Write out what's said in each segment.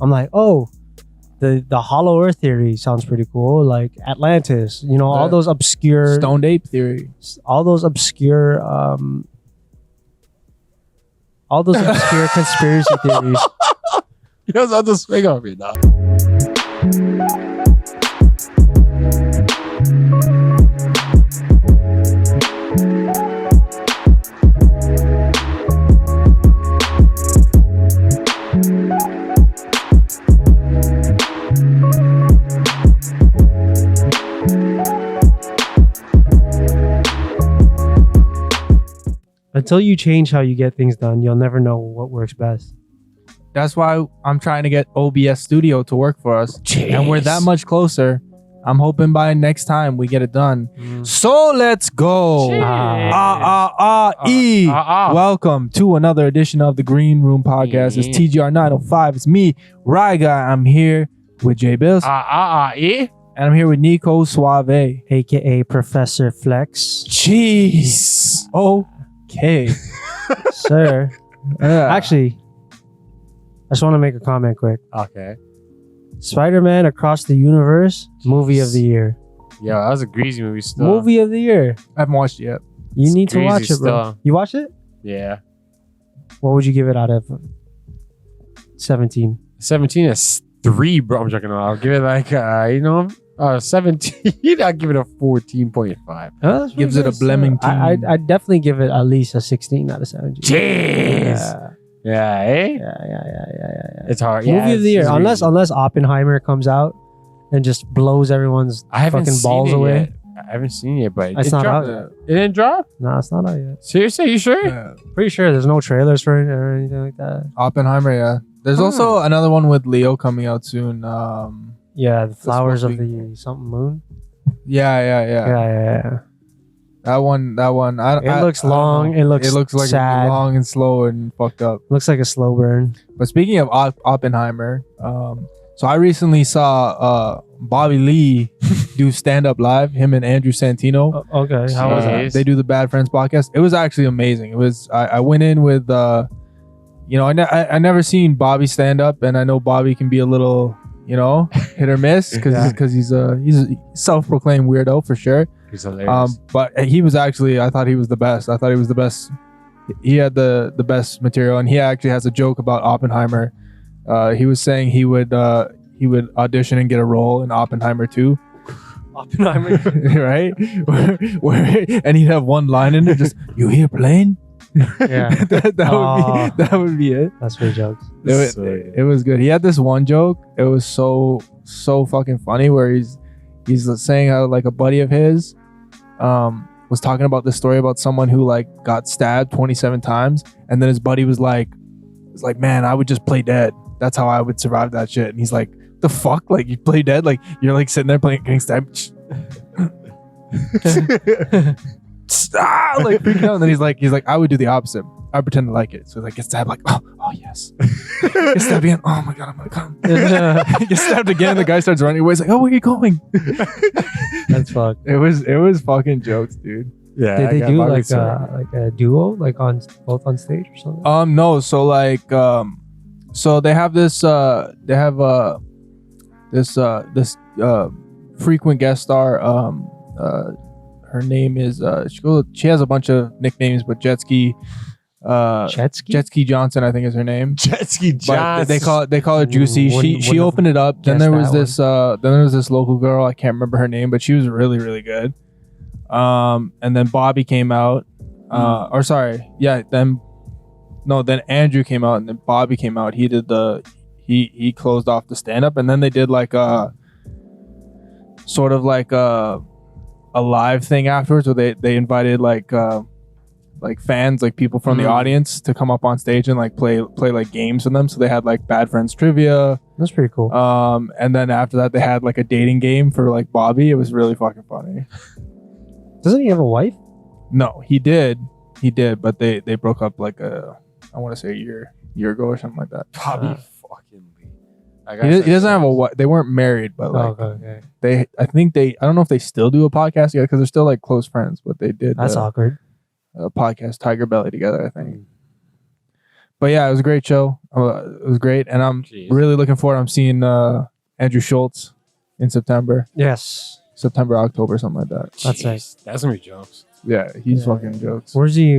I'm like, oh, the Hollow Earth theory sounds pretty cool. Like Atlantis, you know, all those obscure Stoned ape theory. all those obscure conspiracy theories. Yes, I'll just swing off you now. Until you change how you get things done, you'll never know what works best. That's why I'm trying to get OBS Studio to work for us. Jeez. And we're that much closer. I'm hoping by next time we get it done. So let's go. Welcome to another edition of the Green Room Podcast. It's TGR 905. It's me, RyGuy. I'm here with J Bills. And I'm here with Nico Suave. AKA Professor Flex. Jeez. Okay. Sir. Actually, I just want to make a comment quick. Okay. Spider-Man Across the Universe, movie of the year. Yeah, that was a greasy movie still. Movie of the year. I haven't watched it yet. You need to greasy watch it, bro. still. You watched it? Yeah. What would you give it out of 17? 17 is 3, bro. I'm joking. I'll give it like, 17. I'll give it a 14.5. Oh, Gives it a blemming team. I'd definitely give it at least a 16 out of 17. Jeez. Yeah, eh? Yeah. It's hard. Movie of the year. it's Unless Oppenheimer comes out and just blows everyone's fucking balls away. Yet. I haven't seen it, but It's not out yet. It didn't drop? No, it's not out yet. Seriously? You sure? Yeah. Pretty sure there's no trailers for it or anything like that. Oppenheimer, yeah. There's also another one with Leo coming out soon. Yeah, the Flowers of supposed the something moon. Yeah. That one. It looks long. It looks like sad. long and slow and fucked up. Looks like a slow burn. But speaking of Oppenheimer, so I recently saw Bobby Lee do stand up live. Him and Andrew Santino. Okay, how was that? They do the Bad Friends podcast. It was actually amazing. It was. I went in with, I never seen Bobby stand up, and I know Bobby can be a little, hit or miss because he's a self-proclaimed weirdo for sure. He's hilarious. But he was actually, I thought he was the best. I thought he was the best. He had the best material, and he actually has a joke about Oppenheimer. He was saying he would audition and get a role in Oppenheimer 2. Oppenheimer, right? where and he'd have one line in it, just "You hear plane?" Yeah, that would be it. That's for jokes. It was good. He had this one joke. It was so fucking funny where he's saying how like a buddy of his was talking about this story about someone who like got stabbed 27 times, and then his buddy was like, man, I would just play dead. That's how I would survive that shit. And he's like, the fuck? Like, you play dead? Like, you're like sitting there getting stabbed. Like freaking out. And then he's like, I would do the opposite. I pretend to like it. So like, get stabbed, like, oh yes. Get stabbed again. Oh my god, I'm gonna come. Get stabbed again. The guy starts running away. He's like, oh, where are you going? That's fucked. It was fucking jokes, dude. Yeah. Did they do like a duo, like both on stage or something? No. So like, so they have this frequent guest star. Her name is she has a bunch of nicknames, but Jetski Johnson, I think is her name. Jetski Johnson. But they call her Juicy. She opened it up. Then there was this local girl, I can't remember her name, but she was really, really good. And then Bobby came out. Then Andrew came out, and then Bobby came out. He did he closed off the stand up, and then they did like a sort of like a live thing afterwards where they invited like fans, like people from the audience to come up on stage and like play like games with them. So they had like Bad Friends trivia. That's pretty cool. And then after that they had like a dating game for like Bobby. It was really fucking funny. Doesn't he have a wife? No, he did, but they broke up like I want to say a year ago or something like that. Bobby fucking Lee. He doesn't have a wife. They weren't married, but like okay. I don't know if they still do a podcast together because they're still like close friends, but they did. That's awkward. A podcast Tiger Belly together, I think. But yeah, it was a great show. It was great, and I'm Jeez. really looking forward. I'm seeing Andrew Schultz in September, October, something like that. That's Jeez, nice. That's gonna be jokes. Yeah, he's Yeah. fucking jokes. Where's he?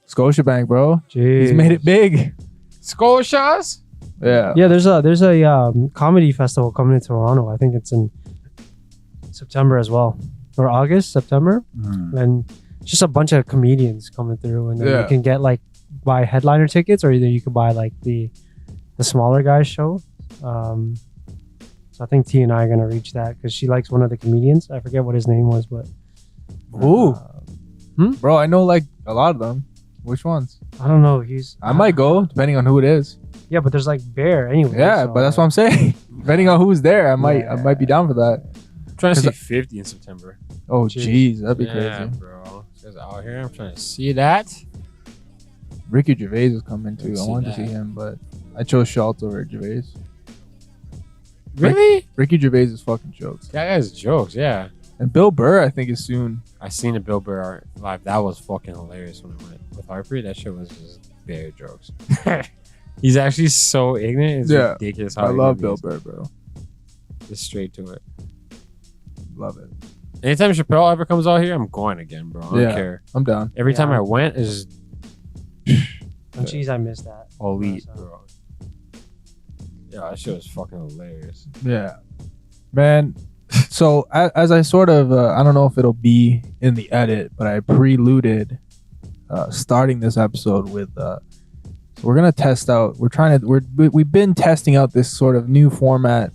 Scotiabank, bro. Jeez. He's made it big. Scotias? Yeah. Yeah, there's a comedy festival coming to Toronto. I think it's in September as well, or August, September, and it's just a bunch of comedians coming through, and then Yeah. you can get like buy headliner tickets, or either you could buy like the smaller guys show. So I think T and I are gonna reach that because she likes one of the comedians. I forget what his name was, but Ooh. Hmm? Bro, I know like a lot of them. Which ones? I don't know. He's I might go depending on who it is. Yeah, but there's like Bear anyway. Yeah, so, but that's what I'm saying. Depending on who's there, I Yeah. might be down for that. I'm trying to 'Cause see 50 in September. Oh Jeez. jeez, that'd be Yeah, crazy. bro. This guy's out here. I'm trying to see that. Ricky Gervais is coming too. Let's I see wanted to see that. him, but I chose Schultz over Gervais. Really? Ricky Gervais is fucking jokes. That guy's jokes, yeah. And Bill Burr, I think, is soon. I seen a Bill Burr live. That was fucking hilarious when I went with Harpreet. That shit was just bare jokes. He's actually so ignorant. It's Yeah. ridiculous how I love ignorant Bill he is. Burr, bro. Just straight to it. Love it. Anytime Chappelle ever comes out here, I'm going again, bro. I don't Yeah. care. I'm down. Every Yeah. time I went, it's just Oh, jeez, I missed that. elite, So- bro. Yeah, that shit was fucking hilarious. Yeah, man. So as I sort of, I don't know if it'll be in the edit, but I preluded starting this episode with. So we're gonna test out. We've been testing out this sort of new format,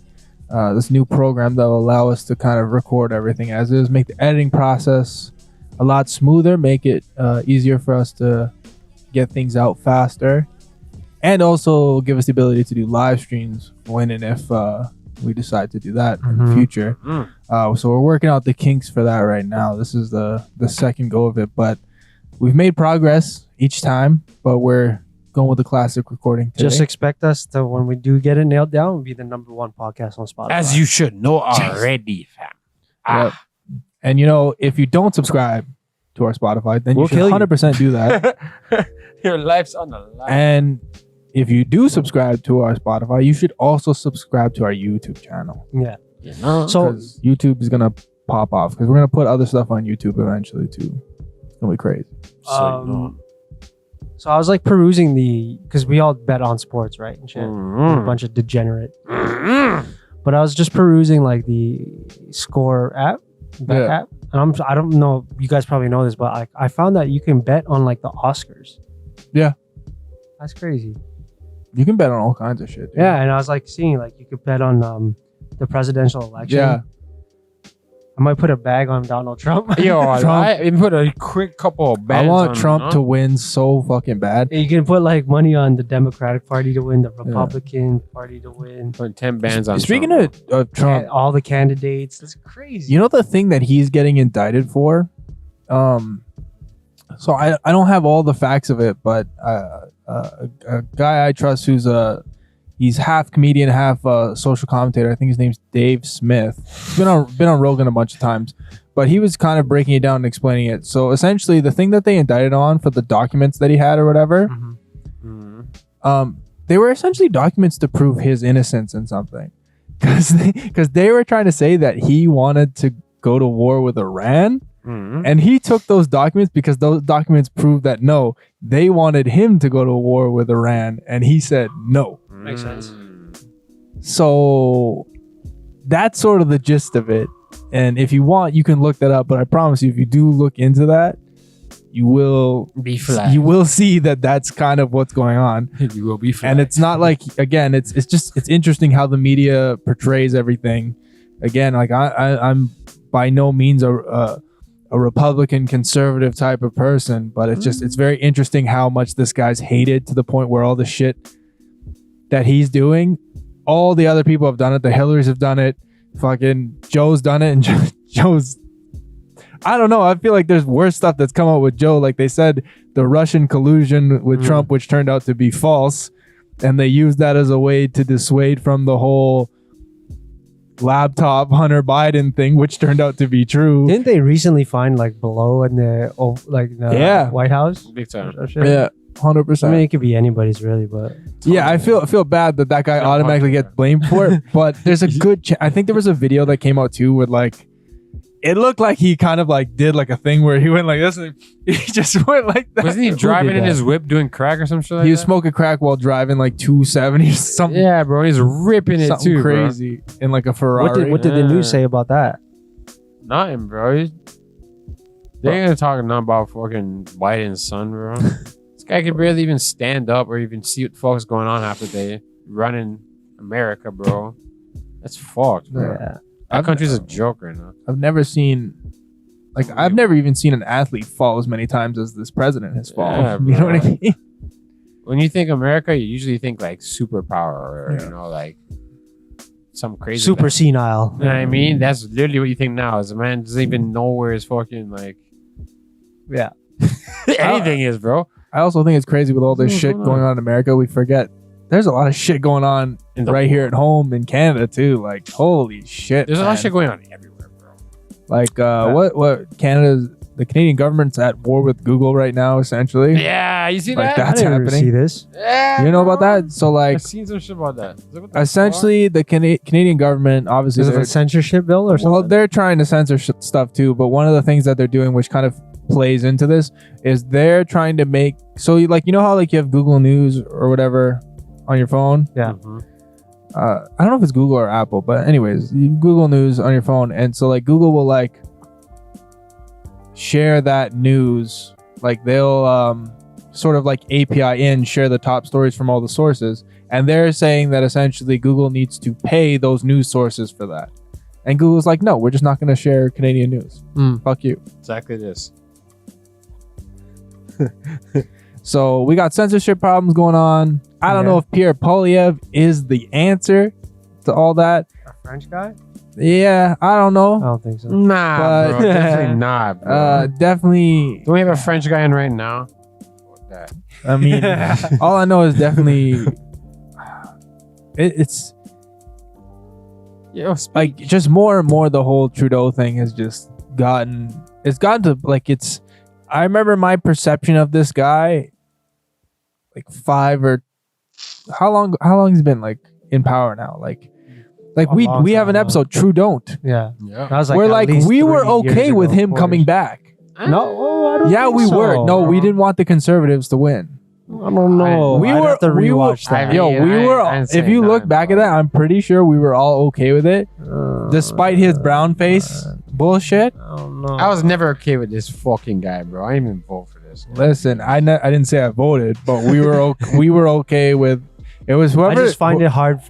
this new program that will allow us to kind of record everything as is, make the editing process a lot smoother, make it easier for us to get things out faster, and also give us the ability to do live streams when and if we decide to do that in the Mhm. future. Mm. So we're working out the kinks for that right now. This is the second go of it, but we've made progress each time, but we're going with the classic recording today. Just expect us to, when we do get it nailed down, be the #1 podcast on Spotify. As you should know already, fam. Yep. And you know, if you don't subscribe to our Spotify, then We'll you should kill you. 100% do that. Your life's on the line. And if you do subscribe to our Spotify, you should also subscribe to our YouTube channel, Yeah. You know? So because YouTube is gonna pop off, because we're gonna put other stuff on YouTube eventually too. It's gonna be crazy. So I was like perusing because we all bet on sports, right? And shit. We're a Mm. bunch of degenerate. Mm. But I was just perusing like the score app, bet Yeah. app, and I don't know. You guys probably know this, but I found that you can bet on like the Oscars. Yeah. That's crazy. You can bet on all kinds of shit. Dude. Yeah, and I was like seeing like you could bet on the presidential election. Yeah. I might put a bag on Donald Trump. Yo, Trump. I put a quick couple of I bands want on, Trump to win so fucking bad. You can put like money on the Democratic Party to win, the Republican Party to win, put 10 bands on. Speaking Trump, of Trump, and all the candidates. That's crazy. you know the thing that he's getting indicted for? So I don't have all the facts of it, but a guy I trust who's he's half comedian, half social commentator. I think his name's Dave Smith. He's been on Rogan a bunch of times, but he was kind of breaking it down and explaining it. So essentially, the thing that they indicted on for the documents that he had or whatever, Mhm. Mhm. they were essentially documents to prove his innocence in something, because they were trying to say that he wanted to go to war with Iran. Mhm. And he took those documents because those documents proved that no, they wanted him to go to war with Iran, and he said no. Makes sense. Mm. So that's sort of the gist of it. And if you want, you can look that up. But I promise you, if you do look into that, you will Be flat. you will see that that's kind of what's going on. You will be flat. And it's not like, again, it's interesting how the media portrays everything. Again, like I'm by no means a Republican conservative type of person, but it's very interesting how much this guy's hated to the point where all the shit that he's doing, all the other people have done it. The Hillarys have done it. Fucking Joe's done it, and Joe's. I don't know. I feel like there's worse stuff that's come out with Joe. Like they said, the Russian collusion with Trump, which turned out to be false, and they used that as a way to dissuade from the whole laptop Hunter Biden thing, which turned out to be true. Didn't they recently find like below in the Yeah. White House? big time. Or shit? Yeah, 100%. I mean, it could be anybody's really, but Yeah, I feel bad that guy Yeah, automatically 100%. gets blamed for it, but there's a good I think there was a video that came out too with like it looked like he kind of like did like a thing where he went like this and he just went like that. Wasn't he driving in his whip doing crack or some shit like He was that? smoking crack while driving like 270 or something. Yeah, bro. He's ripping it Something too, crazy in like a Ferrari. what did the Yeah. news say about that? bro. Nothing, bro. They ain't gonna talk nothing about fucking Biden's son, bro. This guy can barely even stand up or even see what the fuck's going on half the day. Running America, bro. That's fucked, bro. Yeah. That country's a joke right now. I've never seen like I've never even seen an athlete fall as many times as this president has fallen. Yeah, You know what I bro. mean? When you think America, you usually think like superpower or Yeah. you know, like some crazy Super thing. senile. You know what I mean? That's literally what you think now. Is a man doesn't even know where his fucking like Yeah. anything is, bro. I also think it's crazy with all this What's shit going going on? on in America. We forget there's a lot of shit going on In the right here world. at home in Canada too. Like holy shit. There's a lot man. of shit going on everywhere, bro. Like what the Canadian government's at war with Google right now, essentially. Yeah, you see Like that? that's I didn't happening. see this. Yeah, You know about bro. that? So like I've seen some shit about that. I was like, what the essentially the Canadian government obviously Is it they're- a censorship bill or something? well they're trying to censor stuff too, but one of the things that they're doing which kind of plays into this is they're trying to make so you how like you have Google News or whatever on your phone. Yeah. fuck? Mhm. I don't know if it's Google or Apple, but anyways, you Google News on your phone, and so like Google will like share that news, like they'll sort of like API in share the top stories from all the sources, and they're saying that essentially Google needs to pay those news sources for that, and Google's like, no, we're just not going to share Canadian news. Fuck you. Exactly this. So we got censorship problems going on. I don't Yeah. know if Pierre Polyev is the answer to all that. A French guy? Yeah, I don't know. I don't think so. Nah, But- bro. Definitely not, bro. Definitely. Don't we have a French guy in right now? What that? I mean, all I know is definitely it's Yo, like just more and more the whole Trudeau thing has just gotten to like it's. I remember my perception of this guy, like how long he's been like in power now, like A long we have an time, episode True Don't. Yeah. yeah. That was like We're at like least we were 3 okay years with ago, him 4 coming years. back. No, I don't Yeah, think we so. were. No, we didn't want the Conservatives to win. I don't know. we I'd were have to we were, rewatch that. I mean, we were. I didn't say If you look nothing, back at bro. that, I'm pretty sure we were all okay with it, despite his brown face bullshit. I don't know. I was never okay with this fucking guy, bro. I didn't even vote for this. Listen, I didn't say I voted, but we were we were okay with it. Was I whoever. just find it hard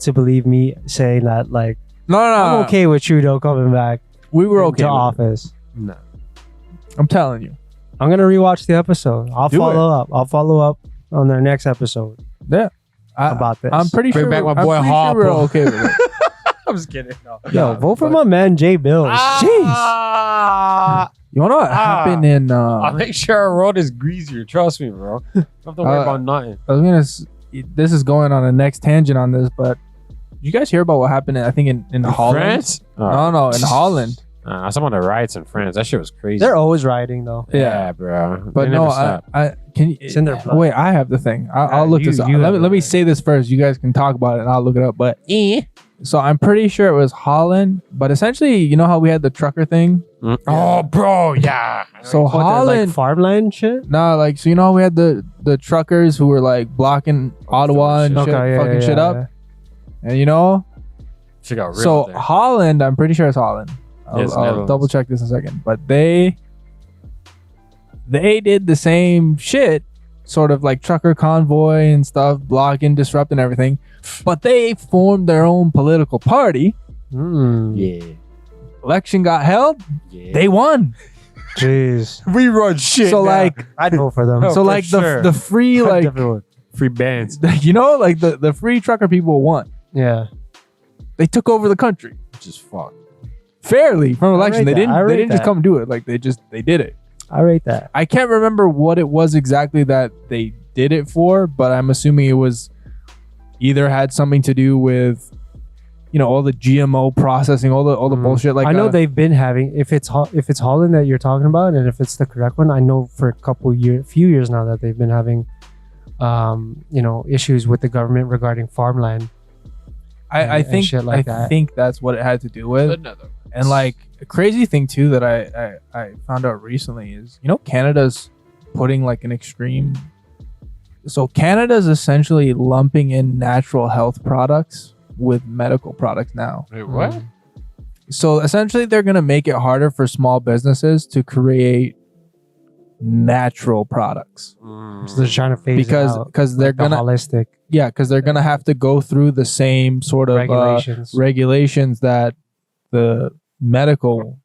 to believe me saying that. Like, No, I'm okay with Trudeau coming back We were okay. to with it. office. No. I'm telling you. I'm gonna rewatch the episode. I'll Do follow up. I'll follow up on their next episode Yeah. about this. I'm pretty Bring sure. back my I'm boy pretty sure we're Hopper. okay with it. I'm just kidding. No. Yo, vote for my man Jay Bills. Jeez. You know what happened in? I'll make sure our road is greasier. Trust me, bro. Don't have to worry about nothing. I was gonna. This is going on a next tangent on this, but did you guys hear about what happened? I think in Holland. France? No, in Holland. Some of the riots in France. That shit was crazy. They're always rioting though. yeah, bro. But They no, never stop. I can you. It's in their blood. Wait, I have the thing. I'll look you- this up. you have Let me it. say this first. You guys can talk about it, and I'll look it up. But so I'm pretty sure it was Holland. But essentially, you know how we had the trucker thing. Oh, bro, yeah. So What, they're, like Holland. farmland shit. No, like so you know how we had the truckers who were like blocking Ottawa and shit, fucking shit up, and you know. She got real So there. Holland, I'm pretty sure it's Holland. Yes, I'll Netherlands. double check this in a second. But they did the same shit, sort of like trucker convoy and stuff, blocking, disrupting everything. But they formed their own political party. Yeah. Election got held. Yeah. They won. Jeez. we run shit. So like, I'd vote for them. Oh, so for like sure. the free like free bands. you know like the free trucker people won. Yeah. They took over the country Which is fucked. fairly from election. rate They that. I didn't. They rate didn't just that. come do it. Like they did it. I rate that. I can't remember what it was exactly that they did it for, but I'm assuming it was either had something to do with all the GMO processing, all the bullshit. Like I know they've been having, if it's Holland that you're talking about, and if it's the correct one, I know for a few years now that they've been having, issues with the government regarding farmland. I think shit like that. think that's what it had to do with. And like a crazy thing too that I found out recently is, Canada's putting like an extreme. So Canada's essentially lumping in natural health products with medical products now. Wait, what? So essentially they're going to make it harder for small businesses to create natural products. So they're trying to phase it out, because they're the gonna holistic because they're gonna have to go through the same sort of regulations that the medical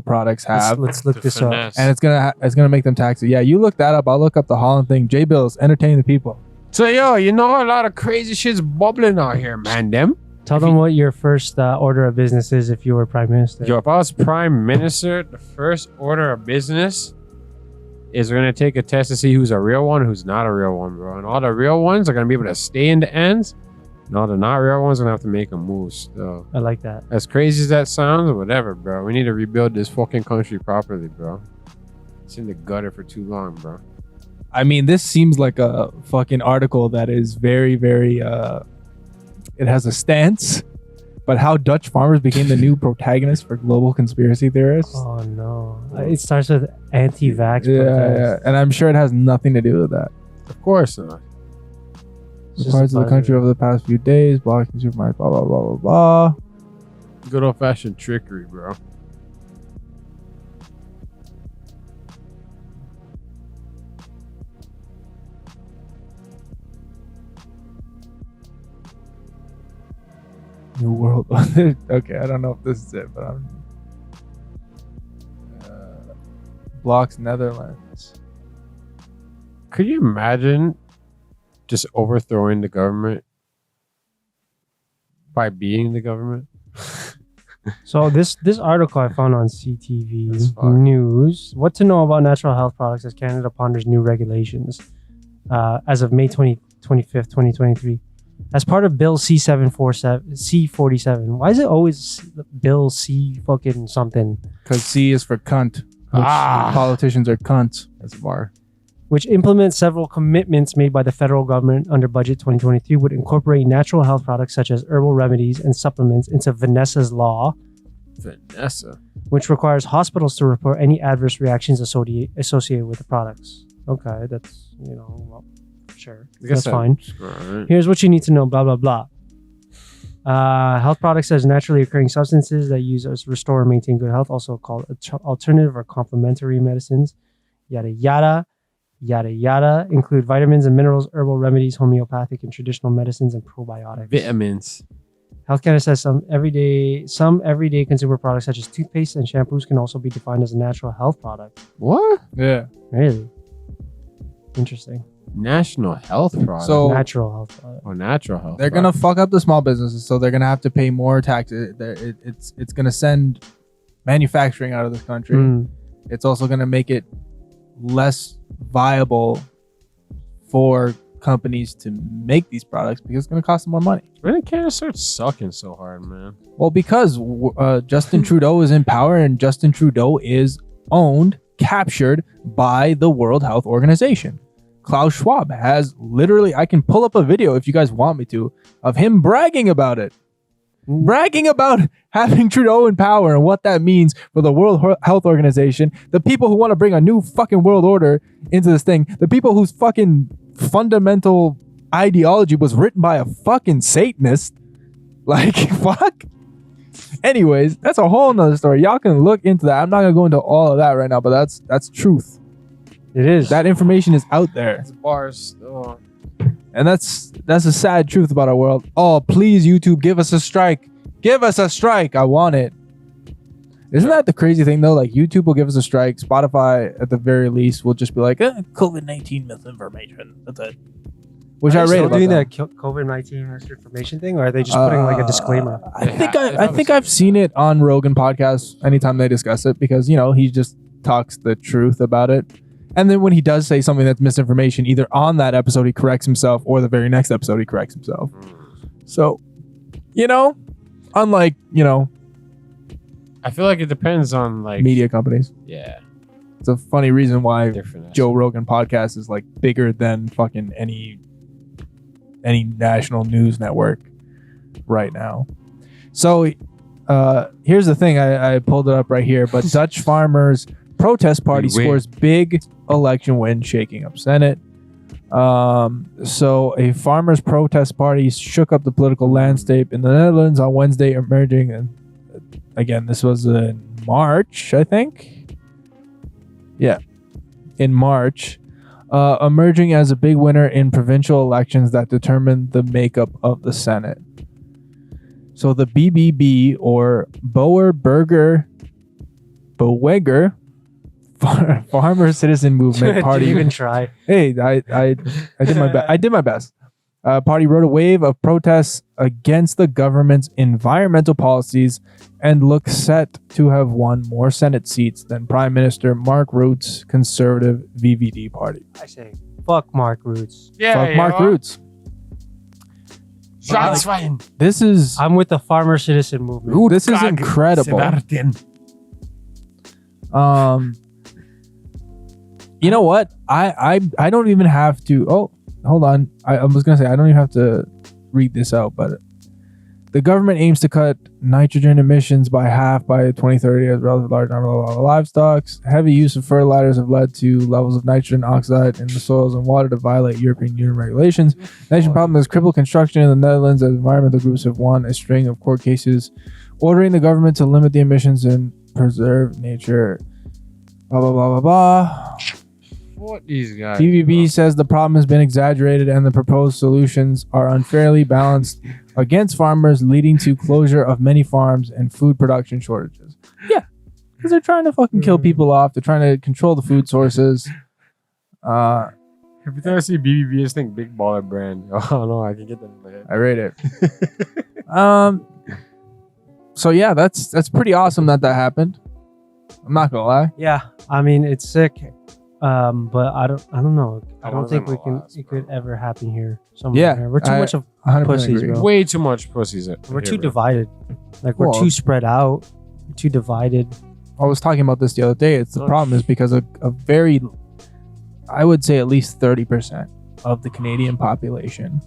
products have. Let's look this up. Finesse. And it's gonna make them tax it. Yeah, you look that up. I'll look up the Holland thing. J Bills, entertain the people. So yo, a lot of crazy shit's bubbling out here, man. Tell them what your first order of business is if you were prime minister. Yo, if I was prime minister, the first order of business is we're gonna take a test to see who's a real one, who's not a real one, bro. And all the real ones are gonna be able to stay in the ends. And all the not real ones are gonna have to make a move still. I like that. As crazy as that sounds, whatever, bro. We need to rebuild this fucking country properly, bro. It's in the gutter for too long, bro. I mean, this seems like a fucking article that is very, very it has a stance, but how Dutch farmers became the new protagonists for global conspiracy theorists. Oh no. It starts with anti-vax Yeah, protests. and I'm sure it has nothing to do with that. Of course not. It's The parts just of the country over the past few days, blocking supermarkets, blah, blah, blah, blah, blah. Good old fashioned trickery, bro. New World. Okay, I don't know if this is it, but I'm... blocks Netherlands. Could you imagine just overthrowing the government by being the government? So this article I found on That's CTV fucked. News. What to know about natural health products as Canada ponders new regulations as of May 25th, 2023. As part of Bill C47, Why is it always Bill C fucking something? Because C is for cunt. Which politicians are cunts. That's bar. Which implements several commitments made by the federal government under Budget 2023, would incorporate natural health products such as herbal remedies and supplements into Vanessa's law, Vanessa. which requires hospitals to report any adverse reactions associated with the products. Okay, that's, well, sure. That's fine. Right. Here's what you need to know, blah, blah, blah. Health products as naturally occurring substances that use as restore and maintain good health, also called alternative or complementary medicines, yada, yada, yada, yada, include vitamins and minerals, herbal remedies, homeopathic and traditional medicines, and probiotics. Vitamins. Health Canada says some everyday consumer products such as toothpaste and shampoos can also be defined as a natural health product. What? Yeah. Really? Interesting. National health product. So- Natural health product. or natural health. They're going to fuck up the small businesses, so they're going to have to pay more taxes. It's going to send manufacturing out of this country. Mm. It's also going to make it less viable for companies to make these products because it's going to cost them more money. When did Canada start sucking so hard, man? Well, because Justin Trudeau is in power, and Justin Trudeau is captured by the World Health Organization. Klaus Schwab has literally, I can pull up a video if you guys want me to, of him bragging about it. Bragging about having Trudeau in power and what that means for the World Health Organization, the people who want to bring a new fucking world order into this thing, the people whose fucking fundamental ideology was written by a fucking Satanist. Like, fuck. Anyways, that's a whole nother story. Y'all can look into that. I'm not gonna go into all of that right now, but that's truth. It is. That information is out there. It's bars. Oh. And that's a sad truth about our world. Oh, please, YouTube, give us a strike. Give us a strike. I want it. Isn't that the crazy thing, though? Like, YouTube will give us a strike. Spotify, at the very least, will just be like, COVID-19 misinformation. That's it. Which I Are they rate still about doing that. that COVID-19 misinformation thing, or are they just putting like a disclaimer? I think I've seen it on Rogan podcasts anytime they discuss it, because, he just talks the truth about it. And then when he does say something that's misinformation, either on that episode he corrects himself, or the very next episode he corrects himself. So You know, unlike I feel like it depends on like media companies. Yeah, It's a funny reason why different. Joe Rogan podcast is like bigger than fucking any national news network right now. So here's the thing, I pulled it up right here, but Dutch farmers protest party We win. scores big election win, shaking up Senate. So a farmers protest party shook up the political landscape in the Netherlands on Wednesday, emerging, and again, this was in March, I think. Yeah, in March, emerging as a big winner in provincial elections that determined the makeup of the Senate. So the BBB, or Boer Burger Boeger Farmer Citizen Movement Party. Didn't even try. Hey, I did my best. I did my best. Party rode a wave of protests against the government's environmental policies and looks set to have won more Senate seats than Prime Minister Mark Rutte's conservative VVD party. I say, fuck Mark Roots. Fuck Mark Rutte's. Shots fired. This is I'm with the farmer citizen movement. this is incredible. You know what? I don't even have to. Oh, hold on. I was gonna say I don't even have to read this out, but the government aims to cut nitrogen emissions by half by 2030 as a relatively large number of livestock. Heavy use of fertilizers have led to levels of nitrogen oxide in the soils and water to violate European Union regulations. Nitrogen problem has crippled construction in the Netherlands as environmental groups have won a string of court cases ordering the government to limit the emissions and preserve nature. Blah, blah, blah, blah, blah. What these guys? BBB says the problem has been exaggerated and the proposed solutions are unfairly balanced against farmers, leading to closure of many farms and food production shortages. Yeah, because they're trying to fucking kill people off. They're trying to control the food sources. Every time I see BBB, I just think Big Baller Brand. Oh no, I can get that in my head. I rate it. So yeah, that's pretty awesome that happened. I'm not gonna lie. Yeah, I mean it's sick, but I don't know. I don't think wasn't it last, could bro. ever happen here. Somewhere Yeah, here. We're too much of 100% pussies, agree. bro. Way too much pussies. We're too divided. Like we're Well- too spread out. We're too divided. I was talking about this the other day. It's the Oh, problem is because a very, I would say at least 30% of the Canadian population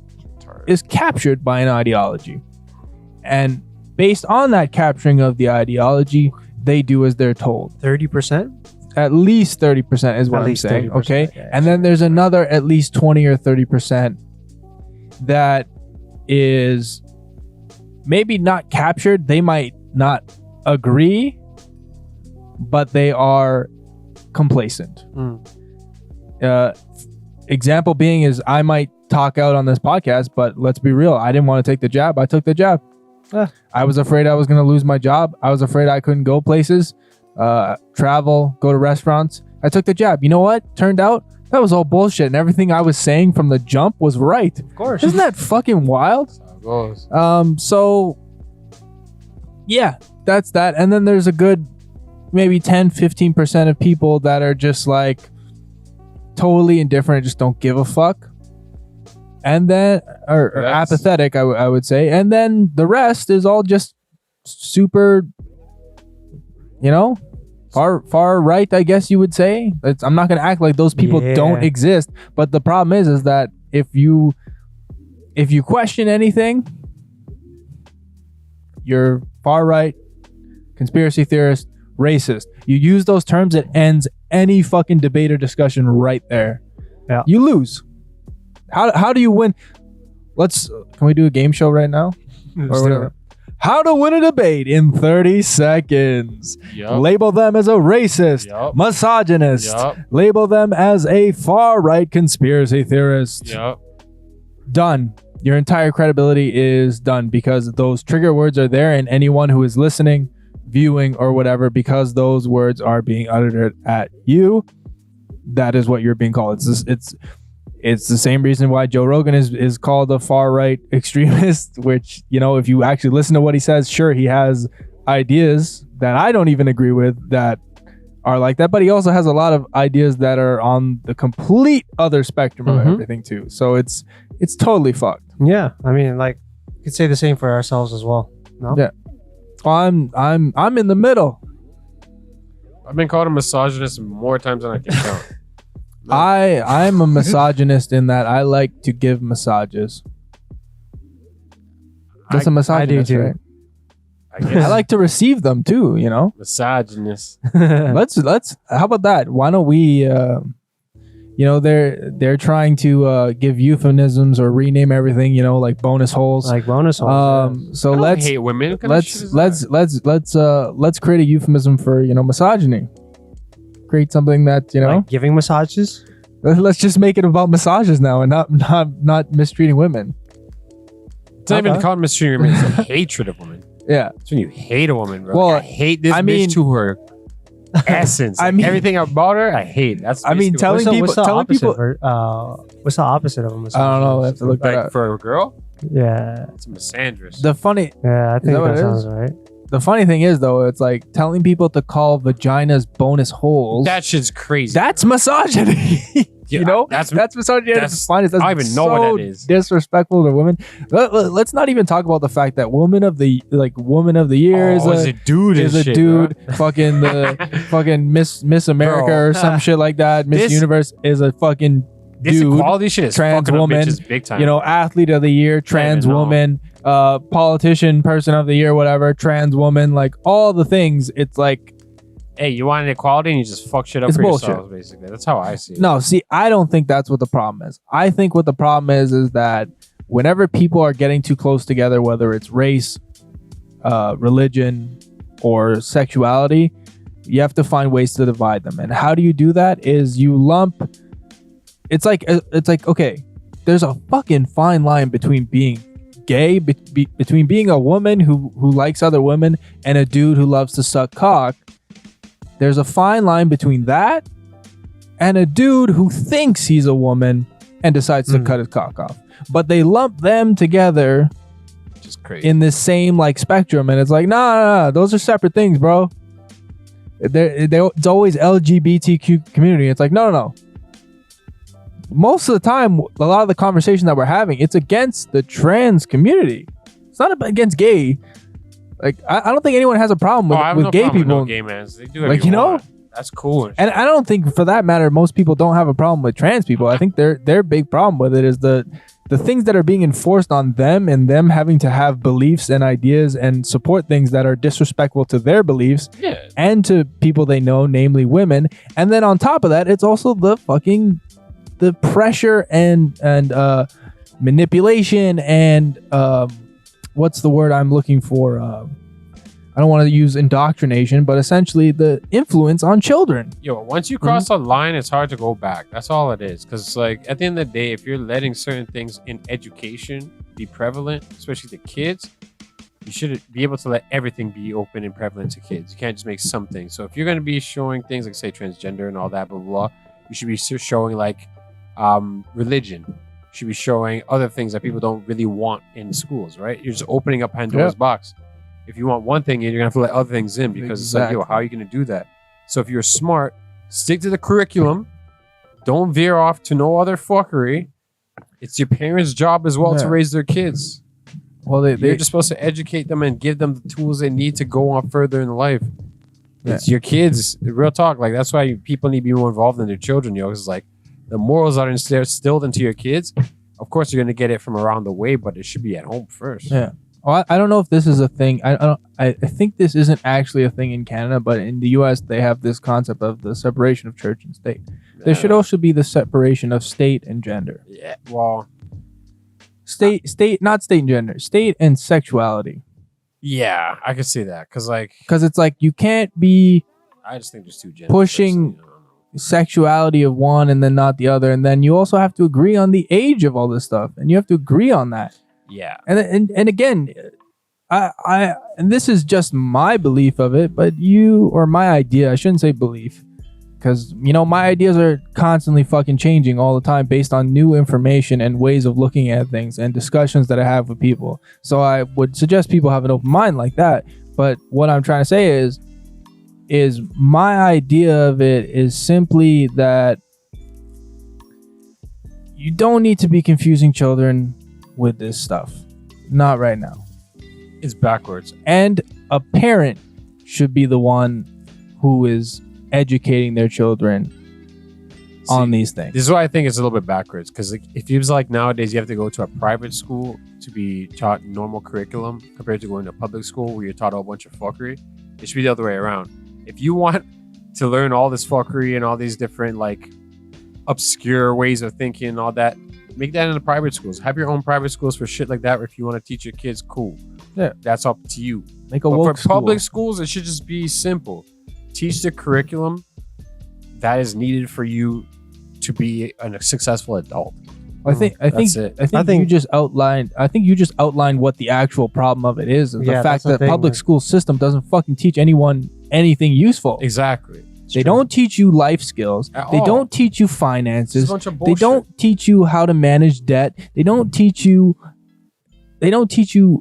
is captured by an ideology. And based on that capturing of the ideology, they do as they're told. 30%. At least 30% is what At I'm least saying. 30%, Okay. yeah, And then there's another at least 20 or 30% that is maybe not captured. They might not agree, but they are complacent. Example being is I might talk out on this podcast, but let's be real. I didn't want to take the jab. I took the jab. I was afraid I was going to lose my job. I was afraid I couldn't go places, travel, go to restaurants. I took the jab. You know what? Turned out that was all bullshit, and everything I was saying from the jump was right. Of course. Isn't that fucking wild? That's how it goes. So yeah, that's that. And then there's a good maybe 10-15% of people that are just like totally indifferent, just don't give a fuck. And then or That's- apathetic, I would say. And then the rest is all just super, far right, I guess you would say. I'm not gonna act like those people don't Yeah. exist, but the problem is that if you question anything, you're far right, conspiracy theorist, racist. You use those terms, it ends any fucking debate or discussion right there. Yeah. You lose. How do you win? Can we do a game show right now? Or whatever. How to win a debate in 30 seconds. Yup. Label them as a racist, Yup. misogynist. Yup. Label them as a far-right conspiracy theorist. Yep. Done. Your entire credibility is done because those trigger words are there, and anyone who is listening, viewing, or whatever, because those words are being uttered at you, that is what you're being called. It's the same reason why Joe Rogan is called a far-right extremist, which, if you actually listen to what he says, sure, he has ideas that I don't even agree with that are like that, but he also has a lot of ideas that are on the complete other spectrum of everything too. So it's totally fucked. Yeah, I mean, like We could say the same for ourselves as well. No. Yeah. Well, I'm in the middle. I've been called a misogynist more times than I can count. I'm a misogynist in that I like to give massages. That's a misogynist, too. right? I guess I like to receive them too, you know. misogynist. Let's how about that? Why don't we they're trying to give euphemisms or rename everything, like bonus holes. Like bonus holes. So I don't let's hate women. What kind of shit is that? let's create a euphemism for misogyny. Create something that like giving massages. let's just make it about massages now and not mistreating women. It's not even called mistreating women. It's a hatred of women. Yeah. It's when you hate a woman, bro. Well, Like, I hate this I mean- bitch to her essence. I Like, mean- everything about her, I hate. That's I mean, basically what- telling people- What's the opposite of a massage? I don't know. I have to look that like up. for a girl, Yeah, it's a misandrist. The funny I think that what that it sounds is? right. The funny thing is, though, it's like telling people to call vaginas bonus holes. That shit's crazy. That's misogyny. Yeah, That's that's misogyny at that's- its finest. That's I don't even know what so that is. disrespectful to women. Let's not even talk about the fact that woman of the year is a dude. is and a shit, dude. bro. Fucking the fucking Miss America Bro. or some shit like that. Miss This- Universe is a fucking This dude. equality shit is trans fucking woman, up bitches big time. Athlete of the year, trans know. woman, politician, person of the year, whatever, trans woman, like all the things. It's like, hey, you want equality and you just fuck shit up It's for bullshit. yourselves, basically. That's how I see it. no, see, I don't think that's what the problem is. I think what the problem is that whenever people are getting too close together, whether it's race, religion, or sexuality, you have to find ways to divide them. And how do you do that? Is you lump. It's like okay, there's a fucking fine line between being gay, between being a woman who likes other women and a dude who loves to suck cock. There's a fine line between that and a dude who thinks he's a woman and decides to cut his cock off. But they lump them together Just crazy. in this same like spectrum, and it's like, nah, those are separate things, bro. It's always LGBTQ community. It's like, no. Most of the time, a lot of the conversation that we're having, it's against the trans community. It's not against gay. Like, I don't think anyone has a problem I have with no gay problem with people. no gay mans. They do Like, whatever you know? want. That's cool. And I don't think, for that matter, most people don't have a problem with trans people. I think their big problem with it is the things that are being enforced on them, and them having to have beliefs and ideas and support things that are disrespectful to their beliefs Yeah. and to people they know, namely women. And then on top of that, it's also the pressure and manipulation and what's the word I'm looking for? I don't want to use indoctrination, but essentially the influence on children. Yo, once you cross a line, it's hard to go back. That's all it is. Because, like, at the end of the day, if you're letting certain things in education be prevalent, especially to kids, you should be able to let everything be open and prevalent to kids. You can't just make some things. So if you're going to be showing things like, say, transgender and all that, blah, blah, blah, you should be showing, like, religion. You should be showing other things that people don't really want in schools, right? You're just opening up Pandora's box. If you want one thing in, you're gonna have to let other things in, because it's like, yo, how are you gonna do that? So if you're smart, stick to the curriculum. Don't veer off to no other fuckery. It's your parents' job as well to raise their kids. Well, You're just supposed to educate them and give them the tools they need to go on further in life. It's your kids. Real talk. Like, that's why people need to be more involved in their children, yo. It's like the morals are instilled into your kids. Of course, you're gonna get it from around the way, but it should be at home first. Yeah. Well, I don't know if this is a thing. I think this isn't actually a thing in Canada, but in the U.S. they have this concept of the separation of church and state. There should also be the separation of state and gender. Yeah. Well. State, not state and gender, state and sexuality. Yeah, I could see that. Because it's like you can't be I just think there's two genders. pushing sexuality of one and then not the other, and then you also have to agree on the age of all this stuff, and you have to agree on that. Yeah. And again, I and this is just my belief of it, but my idea, I shouldn't say belief, because my ideas are constantly fucking changing all the time based on new information and ways of looking at things and discussions that I have with people. So I would suggest people have an open mind like that. But what I'm trying to say is my idea of it is simply that you don't need to be confusing children with this stuff. Not right now. It's backwards. And a parent should be the one who is educating their children on these things. This is why I think it's a little bit backwards. Because like, if it was like nowadays, you have to go to a private school to be taught normal curriculum compared to going to public school where you're taught a whole bunch of fuckery. It should be the other way around. If you want to learn all this fuckery and all these different like obscure ways of thinking and all that, make that in the private schools. Have your own private schools for shit like that. Or if you want to teach your kids, cool. Yeah, that's up to you. Make a but woke for public schools, it should just be simple. Teach the curriculum that is needed for you to be a successful adult. I think you just outlined what the actual problem of it is. The fact that public school system doesn't fucking teach anyone anything useful. Exactly. They don't teach you life skills. They don't teach you finances. They don't teach you how to manage debt. They don't teach you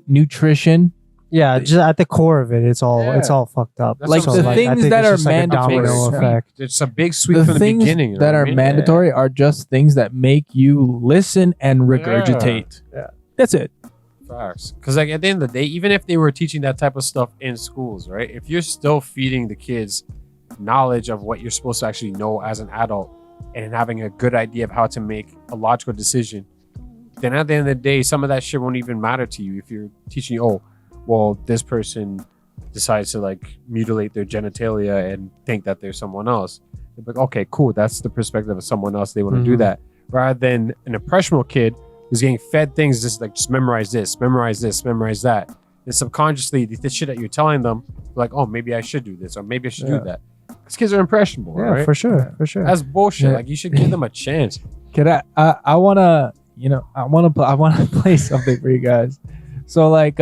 nutrition. Yeah, just at the core of it, it's all fucked up. That's like the things that are mandatory. It's a big sweep from the beginning. That are mandatory are just things that make you listen and regurgitate. Yeah. That's it. Facts. Because like at the end of the day, even if they were teaching that type of stuff in schools, right? If you're still feeding the kids knowledge of what you're supposed to actually know as an adult and having a good idea of how to make a logical decision, then at the end of the day, some of that shit won't even matter to you if you're teaching you, well, this person decides to like mutilate their genitalia and think that they're someone else. They're like, okay, cool. That's the perspective of someone else. They want to do that. Rather than an impressionable kid who's getting fed things just memorize this, memorize this, memorize that. And subconsciously, the shit that you're telling them, like, oh, maybe I should do this or maybe I should do that. Because kids are impressionable, right? Yeah, for sure. That's bullshit. Yeah. Like, you should give them a chance. I wanna play something for you guys. So like,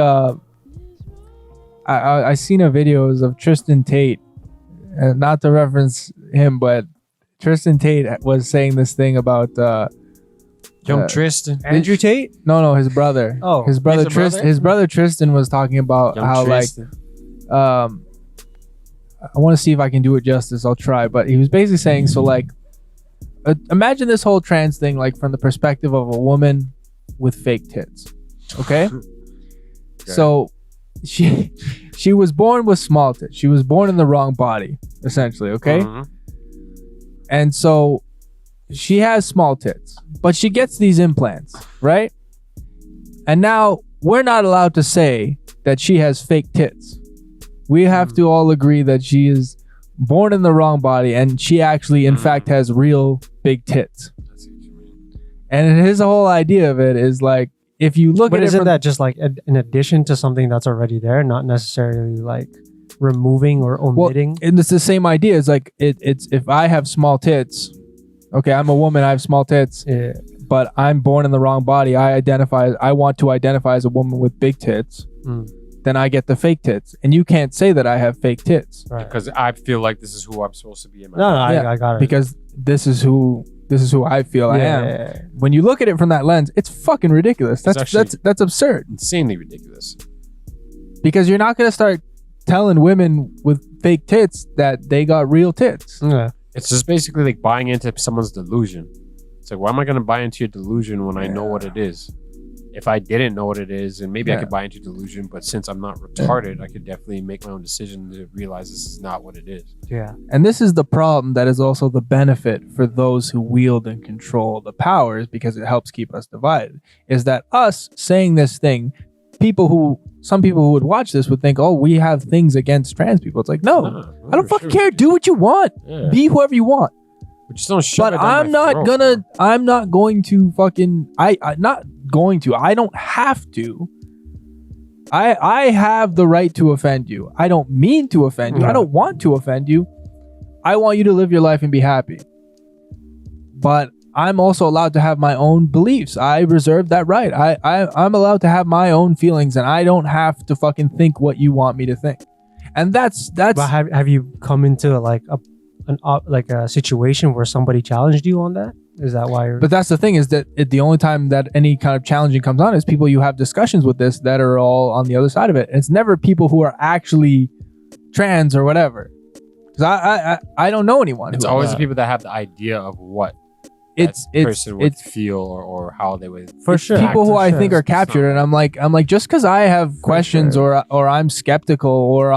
I seen a videos of Tristan Tate, and not to reference him, but Tristan Tate was saying this thing about young Tristan. Andrew Tate? No, his brother. Oh, his brother Tristan. His brother Tristan was talking about young how Tristan. Like, I want to see if I can do it justice. I'll try, but he was basically saying, so like, imagine this whole trans thing like from the perspective of a woman with fake tits. Okay. So she was born with small tits. She was born in the wrong body, essentially. Okay. And so she has small tits, but she gets these implants, right? And now we're not allowed to say that she has fake tits. We have to all agree that she is born in the wrong body and she actually, in fact, has real big tits. And his whole idea of it is like, if you look at it, isn't that just like an addition to something that's already there, not necessarily like removing or omitting? Well, and it's the same idea. It's like it's if I have small tits, okay, I'm a woman, I have small tits, but I'm born in the wrong body. I want to identify as a woman with big tits. Then I get the fake tits, and you can't say that I have fake tits, right? Because I feel like this is who I'm supposed to be in my life. I got it. Because this is who I feel I am. Yeah. When you look at it from that lens, it's fucking ridiculous. That's absurd. Insanely ridiculous. Because you're not gonna start telling women with fake tits that they got real tits. Yeah. It's just basically like buying into someone's delusion. It's like, why am I gonna buy into your delusion when I know what it is? If I didn't know what it is, and maybe I could buy into delusion, but since I'm not retarded, I could definitely make my own decision to realize this is not what it is. Yeah. And this is the problem that is also the benefit for those who wield and control the powers, because it helps keep us divided, is that us saying this thing, some people who would watch this would think, oh, we have things against trans people. It's like, no, I don't fucking care. Do what you want. Yeah. Be whoever you want. But just don't shove it down I'm not going to fucking, I don't have to. I have the right to offend you. I don't mean to offend you. I don't want to offend you. I want you to live your life and be happy. But I'm also allowed to have my own beliefs. I reserve that right. I'm allowed to have my own feelings, and I don't have to fucking think what you want me to think. And that's. But have you come into like a situation where somebody challenged you on that? Is that why? But that's the thing, is that the only time that any kind of challenging comes on is people you have discussions with this that are all on the other side of it. It's never people who are actually trans or whatever. Because I don't know anyone. It's always the people that have the idea of what person would feel or how they would. For it's sure. people who For I sure. think are captured, and I'm like just because I have questions sure. or I'm skeptical or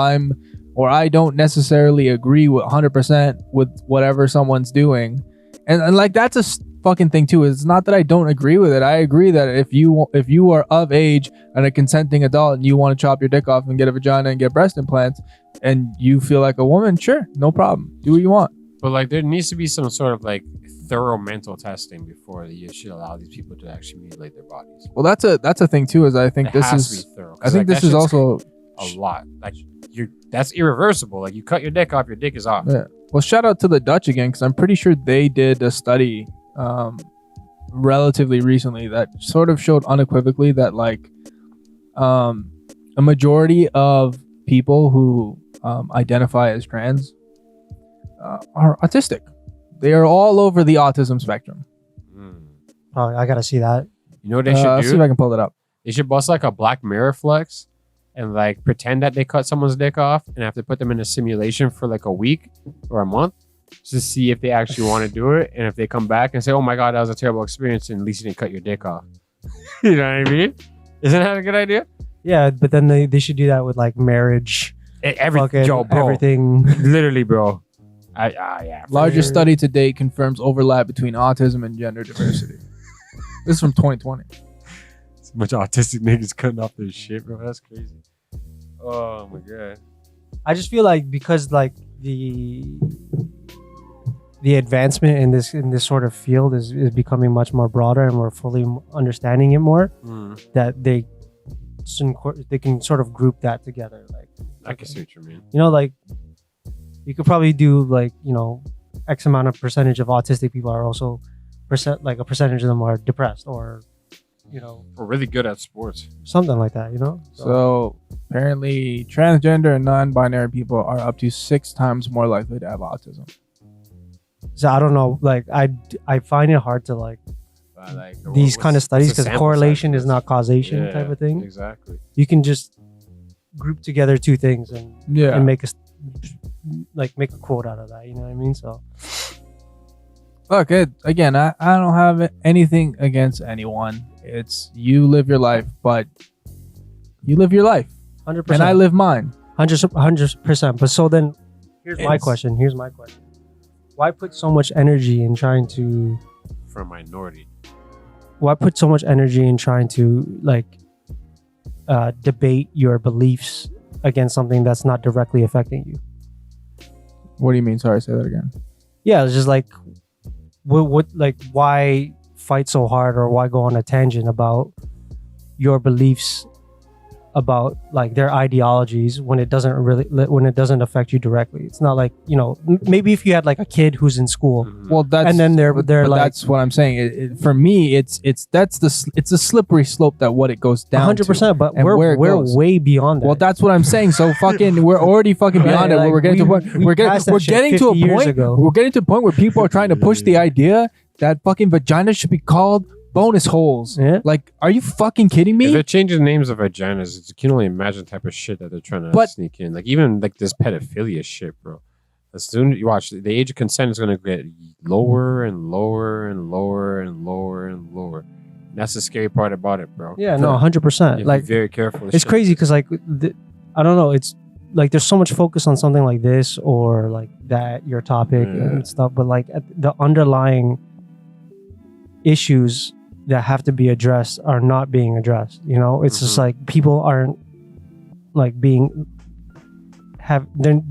I don't necessarily agree with 100% with whatever someone's doing, and like that's a fucking thing too. It's not that I don't agree with it. I agree that if you are of age and a consenting adult and you want to chop your dick off and get a vagina and get breast implants and you feel like a woman, sure, no problem, do what you want. But like, there needs to be some sort of like thorough mental testing before you should allow these people to actually mutilate their bodies. Well, that's a thing too. Is I think It this has to is be thorough. I think this is also a lot. Like, that's irreversible. Like, you cut your dick off, your dick is off. yeah. Well, shout out to the Dutch again, because I'm pretty sure they did a study relatively recently that sort of showed unequivocally that like a majority of people who identify as trans are autistic. They are all over the autism spectrum. Oh, I gotta see that. You know what they should Let's see if do? I can pull it up. They should bust like a Black Mirror flex and like pretend that they cut someone's dick off and have to put them in a simulation for like a week or a month to see if they actually want to do it. And if they come back and say, "Oh my God, that was a terrible experience," and at least you didn't cut your dick off. You know what I mean? Isn't that a good idea? Yeah, but then they should do that with like marriage, fucking everything. Literally, bro. Yeah. Largest study to date confirms overlap between autism and gender diversity. This is from 2020. So much autistic niggas cutting off their shit, bro. That's crazy. Oh my God. I just feel like because like the advancement in this sort of field is becoming much more broader and we're fully understanding it more, that they can sort of group that together. Like, I can see what you mean. you know, like you could probably do like, you know, X amount of percentage of autistic people are also like a percentage of them are depressed or, you know, We're really good at sports. something like that, you know? So apparently transgender and non-binary people are up to 6 times more likely to have autism. So I don't know, like I find it hard to like Like, these kind of studies what's the because sample correlation size is of not this? causation Yeah, type of thing. Exactly. You can just group together two things and Yeah. make a quote out of that. You know what I mean? So Look, again, I don't have anything against anyone. It's you live your life, but you live your life, 100%. and I live mine. 100%. But so then, here's my question. Why put so much energy in trying to? For a minority. Why put so much energy in trying to like debate your beliefs against something that's not directly affecting you? What do you mean? Sorry, say that again. Yeah, it's just like, what like why fight so hard or why go on a tangent about your beliefs about like their ideologies when it doesn't affect you directly. It's not like, you know, maybe if you had like a kid who's in school Well, that's and then they're but like that's what I'm saying. For me, it's a slippery slope that what it goes down 100%, but and where we're it goes. way beyond that. Well, that's what I'm saying. So fucking, we're already fucking beyond it. Like, We're getting to a point. We're passed that getting shit to a 50 years point. ago. We're getting to a point where people are trying to push the idea that fucking vaginas should be called bonus holes. Yeah. Like, are you fucking kidding If me? they're changing the names of vaginas, you can only imagine the type of shit that they're trying to But- sneak in. Like, even like this pedophilia shit, bro. As soon as you watch, the age of consent is going to get lower and lower and lower and lower and lower. And that's the scary part about it, bro. yeah, no, You 100%. have to Like, be very careful. with it's shit. crazy because like I don't know, it's like there's so much focus on something like this or like that, your topic and stuff, but like the underlying issues that have to be addressed are not being addressed. You know, it's just like people aren't like they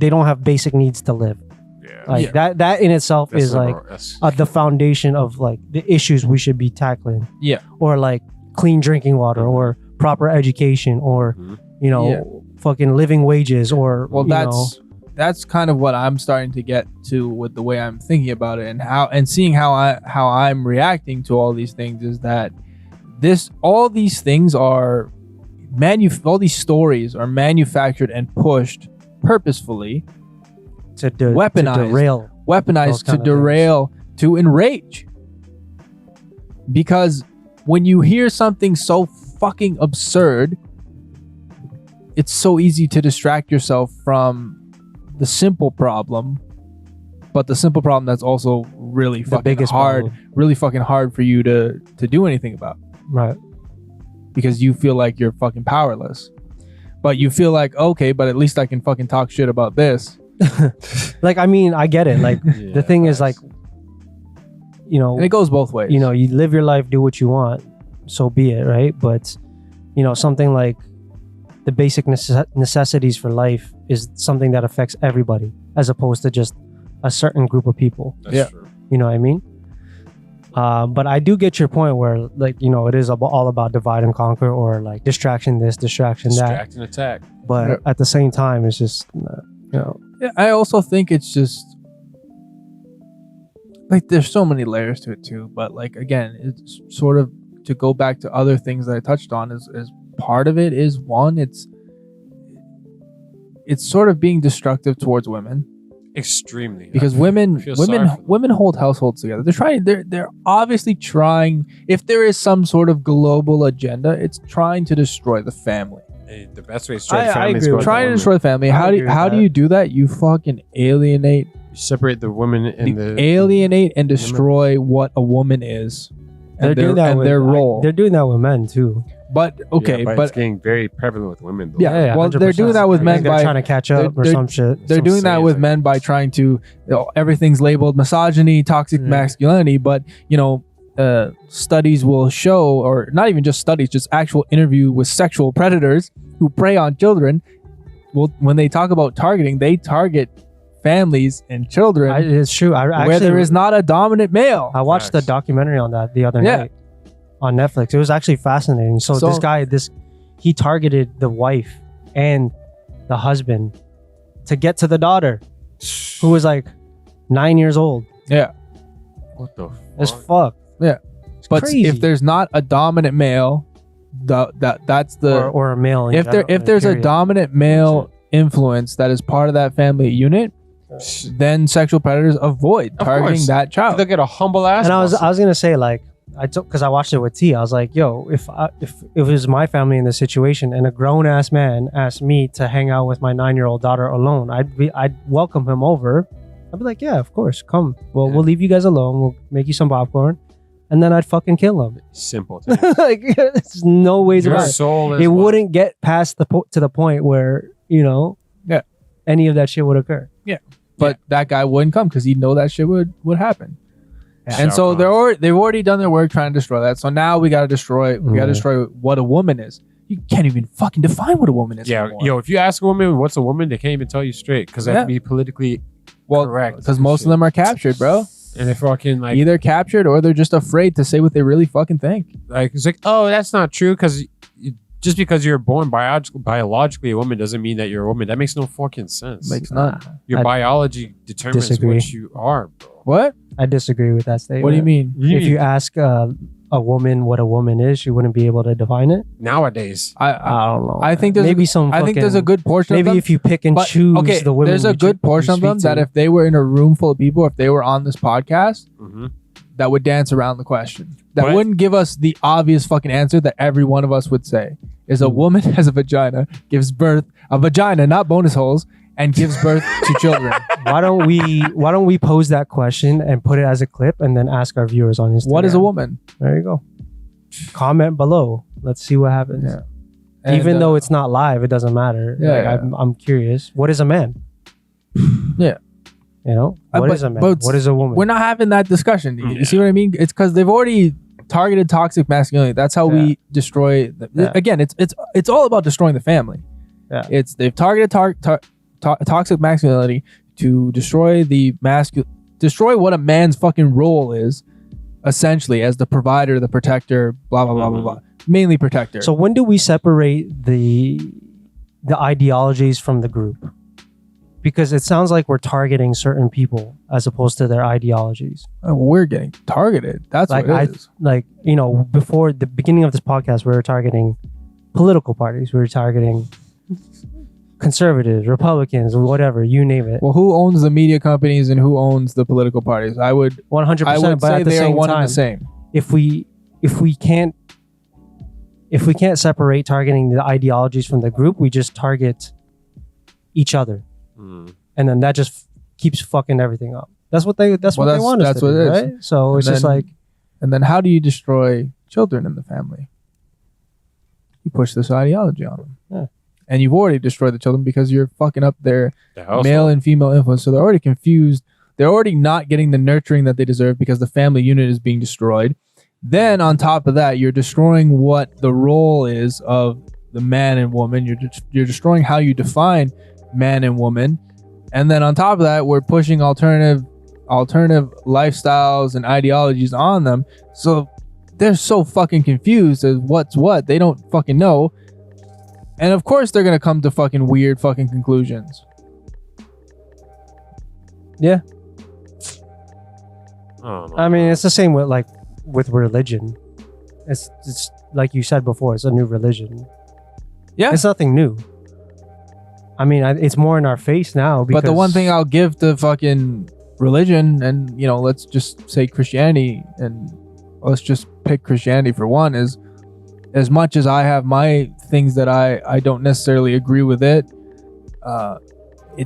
don't have basic needs to live. Yeah. Like that in itself That's is like that's- the foundation of like the issues we should be tackling. Yeah. Or like clean drinking water or proper education or you know fucking living wages or Well, you know, that's kind of what I'm starting to get to with the way I'm thinking about it and seeing how I'm reacting to all these things is that all these things are all these stories are manufactured and pushed purposefully weaponized those to kind of derail, to enrage. Because when you hear something so fucking absurd, it's so easy to distract yourself from the simple problem, but the simple problem that's also really The fucking biggest hard, problem. really fucking hard for you to do anything about, Right. because you feel like you're fucking powerless. But you feel like, okay, but at least I can fucking talk shit about this. Like, I mean, I get it. Like, the thing is, like, you know, And it goes both ways. you know, you live your life, do what you want, so be it, right? But, you know, something like the basic necessities for life is something that affects everybody, as opposed to just a certain group of people. That's Yeah. true. You know what I mean? But I do get your point where, like, you know, it is all about divide and conquer, or like distraction this, distraction that. Distract and attack. But Yeah. at the same time, it's just, you know, Yeah, I also think it's just like there's so many layers to it too. But like again, it's sort of to go back to other things that I touched on is part of it is one, it's sort of being destructive towards women. Extremely. Because I women feel sorry for them. women hold households together. They're obviously trying, if there is some sort of global agenda, it's trying to destroy the family. The best way to destroy I families agree go with to Trying to women. destroy the family. I How agree with do that. you do that? You fucking alienate You separate the women and the alienate and destroy what a woman is and doing that with their role. They're doing that with men too. But okay, Yeah, but, but it's getting very prevalent with women though. Yeah, well, they're doing that with I men think they're by- trying to catch up or they're- some shit. they're some doing that sayings with like men by trying to, you know, everything's labeled misogyny, toxic Yeah. masculinity. But you know, studies will show, or not even just studies, just actual interview with sexual predators who prey on children. Well, when they talk about targeting, they target families and children It's true. I where actually, there is not a dominant male. I watched the Facts. documentary on that the other Yeah. night on Netflix. It was actually fascinating. So So- this guy, he targeted the wife and the husband to get to the daughter, who was like 9 years old. Yeah, What the It's fuck? fucked. Yeah. It's but crazy. if there's not a dominant male, that's the or a male, in if general, there's a period. dominant male influence that is part of that family unit, then sexual predators avoid Of targeting course. that child. Look at a humble ass. And I was gonna say, like, because I watched it with T. I was like, yo, if it was my family in this situation and a grown ass man asked me to hang out with my 9-year-old daughter alone, I'd welcome him over. I'd be like, yeah, of course, come. Well, Yeah. we'll leave you guys alone. We'll make you some popcorn, and then I'd fucking kill him. simple. Thing. Like, there's no ways Your about it. soul is It one. wouldn't get past to the point where, you know, Yeah. any of that shit would occur. But that guy wouldn't come because he'd know that shit would happen. Yeah. And so they've already done their work trying to destroy that. So now we gotta destroy Yeah. what a woman is. You can't even fucking define what a woman is. Yeah, anymore. yo, if you ask a woman what's a woman, they can't even tell you straight because they have to be politically well, correct. because most of them are captured, bro. and they fucking like Either captured or they're just afraid to say what they really fucking think. it's like, oh, that's not true because just because you're born biologically a woman doesn't mean that you're a woman. That makes no fucking sense. Makes none. Your I biology determines disagree. what you are, bro. What? I disagree with that statement. What do you mean? If you ask a woman what a woman is, she wouldn't be able to define it. Nowadays, I don't know. I think there's maybe a, some. I think there's a fucking- good portion Maybe of them. if you pick and But, choose okay, the women, there's a good portion of them that if they were in a room full of people, if they were on this podcast, mhm. that would dance around the question. That But- wouldn't give us the obvious fucking answer that every one of us would say. Is a woman has a vagina, gives birth, a vagina, not bonus holes, and gives birth to children. why don't we pose that question and put it as a clip and then ask our viewers on Instagram? What is a woman? There you go. Comment below. Let's see what happens. And, Even though it's not live, it doesn't matter. Yeah, Like, yeah. I'm curious. What is a man? Yeah. You know, Uh, what but- is a man? but What is a woman? we're not having that discussion. You see what I mean? It's because they've already targeted toxic masculinity. That's how we destroy. Yeah. Again, it's all about destroying the family. Yeah. They've targeted toxic masculinity to destroy destroy what a man's fucking role is, essentially as the provider, the protector, blah blah blah blah blah. Mainly protector. So when do we separate the ideologies from the group? Because it sounds like we're targeting certain people as opposed to their ideologies. We're getting targeted. That's Like what it is. like, you know, before the beginning of this podcast, we were targeting political parties. We were targeting conservatives, Republicans, whatever, you name it. Well, who owns the media companies and who owns the political parties? I would 100%. But say at the they are same one time, and the same. if we can't separate targeting the ideologies from the group, we just target each other, Mm. and then that just keeps fucking everything up. That's what they want us that's to what do, it is. right? So it's And just then- like, And then how do you destroy children in the family? You push this ideology on them. Yeah. And you've already destroyed the children because you're fucking up their The household. male and female influence. So they're already confused. They're already not getting the nurturing that they deserve because the family unit is being destroyed. Then on top of that, you're destroying what the role is of the man and woman. You're destroying how you define man and woman. And then on top of that, we're pushing alternative lifestyles and ideologies on them. So they're so fucking confused as what's what. They don't fucking know. And of course they're gonna come to fucking weird fucking conclusions. yeah. Oh, no. I mean, it's the same with religion. It's like you said before. It's a new religion. Yeah. It's nothing new. I mean, it's more in our face now. Because But the one thing I'll give to fucking religion, and let's just say Christianity, and let's just pick Christianity for one, is as much as I have my things that I don't necessarily agree with it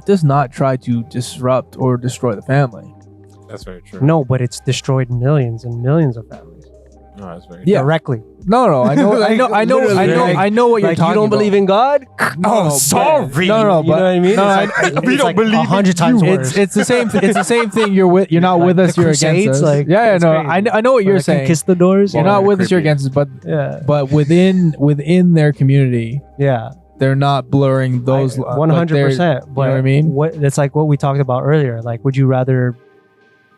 does not try to disrupt or destroy the family. That's very true. no, but it's destroyed millions and millions of families No, that's very Yeah. directly. No, I know, I know what you're Like, talking you don't about. believe in God? Oh, sorry. No, You know what I mean? No, It's like- We it's don't like believe in 100 times you. worse. it's the same. It's the same thing. You're not Like with us. the You're Crusades, against us. like, Yeah, it's no, crazy. I know what you're Like, saying. conquistadors. You're Well, not they're with us. You're creepy. against us. But Yeah, but within their community, yeah. they're not blurring those. 100%. You know what I mean? It's like what we talked about earlier. Like, would you rather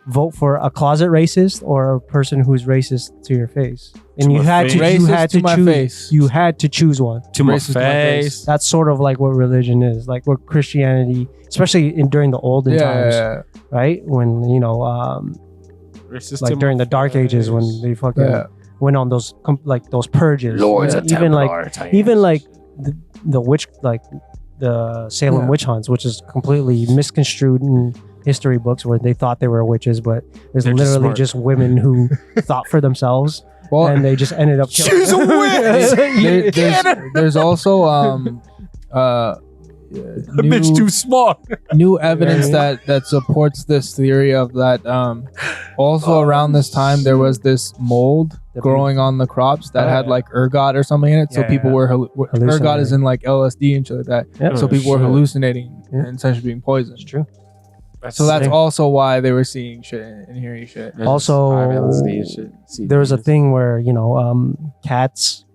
vote for a closet racist or a person who's racist to your face? And To you my had face. to you Racist had to to my choose. face. You had to choose one. To my Racist to my face. face. That's sort of like what religion is. Like what Christianity, especially during the olden times, right? When Racist like to during my the Dark Ages, when face. they fucking Yeah. went on those those purges. Lords Yeah, of even like Templar types. even like the witch, like the Salem Yeah. witch hunts, which is completely misconstrued in history books where they thought they were witches, but there's They're just literally smart. just women who thought for themselves Well, and they just ended up killing. She's a witch! there's also Bitch too smart. new evidence that supports this theory of that. Also around this time, there was this mold The growing on the crops that Oh, had yeah. like ergot or something in it. So Yeah, people yeah. were ergot is in like LSD and shit like that. Yeah. So Oh, people were shit. hallucinating Yeah. and essentially being poisoned. It's true. So that's sick. also why they were seeing shit and hearing shit. There's Also, just 5 LSD and shit. See, There was a demons. thing where cats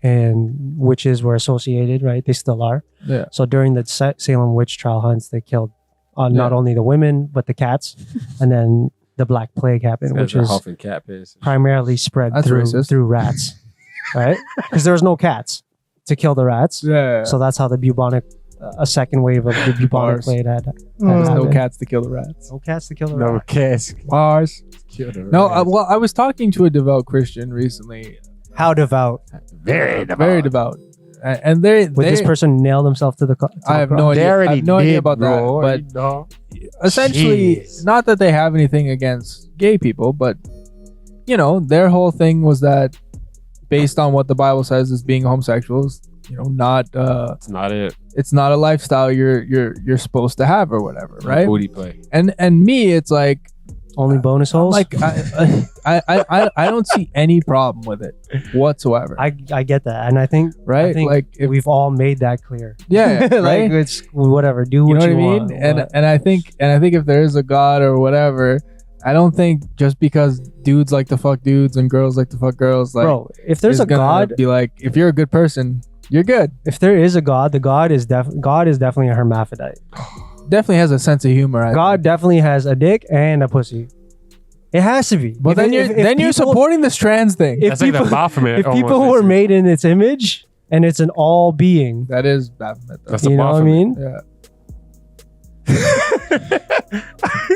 and witches were associated, right? They still are. Yeah. So during the Salem witch trial hunts, they killed not Yeah. only the women but the cats, and then the Black Plague happened, These which guys are is huffing cat piss. primarily spread That's racist. through rats, right? Because there was no cats to kill the rats, Yeah. so that's how the bubonic, a second wave of the bubonic Bars. plague had There's no happened. cats to kill the rats. No cats to kill the No rats. cats. Bars. No, No, well, I was talking to a devout Christian recently. How devout very Very devout. And they would this person nail themselves to the? I have no idea. I have no idea about that. But essentially, Jeez. not that they have anything against gay people, but their whole thing was that based on what the Bible says as being homosexuals, not That's not it. it's not a lifestyle you're supposed to have or whatever, right? Booty play. And me, it's like Only bonus holes. like I don't see any problem with it whatsoever, I get that, and I think right? Like if we've all made that clear. yeah, Like right? it's whatever. Do You what know you what I mean? want. And I think if there is a God or whatever, I don't think just because dudes like to fuck dudes and girls like to fuck girls, like bro, if there's a is gonna God, be like, if you're a good person, you're good. if there is a God, the God is definitely a hermaphrodite. Definitely has a sense of humor. I God think. definitely has a dick and a pussy. It has to be. But If then it- you're if then you're people- supporting this trans thing. If That's like the people, Baphomet. if almost, people were basically. made in its image and it's an all being, That is Baphomet. Though. That's the you know what I Baphomet. mean? Yeah.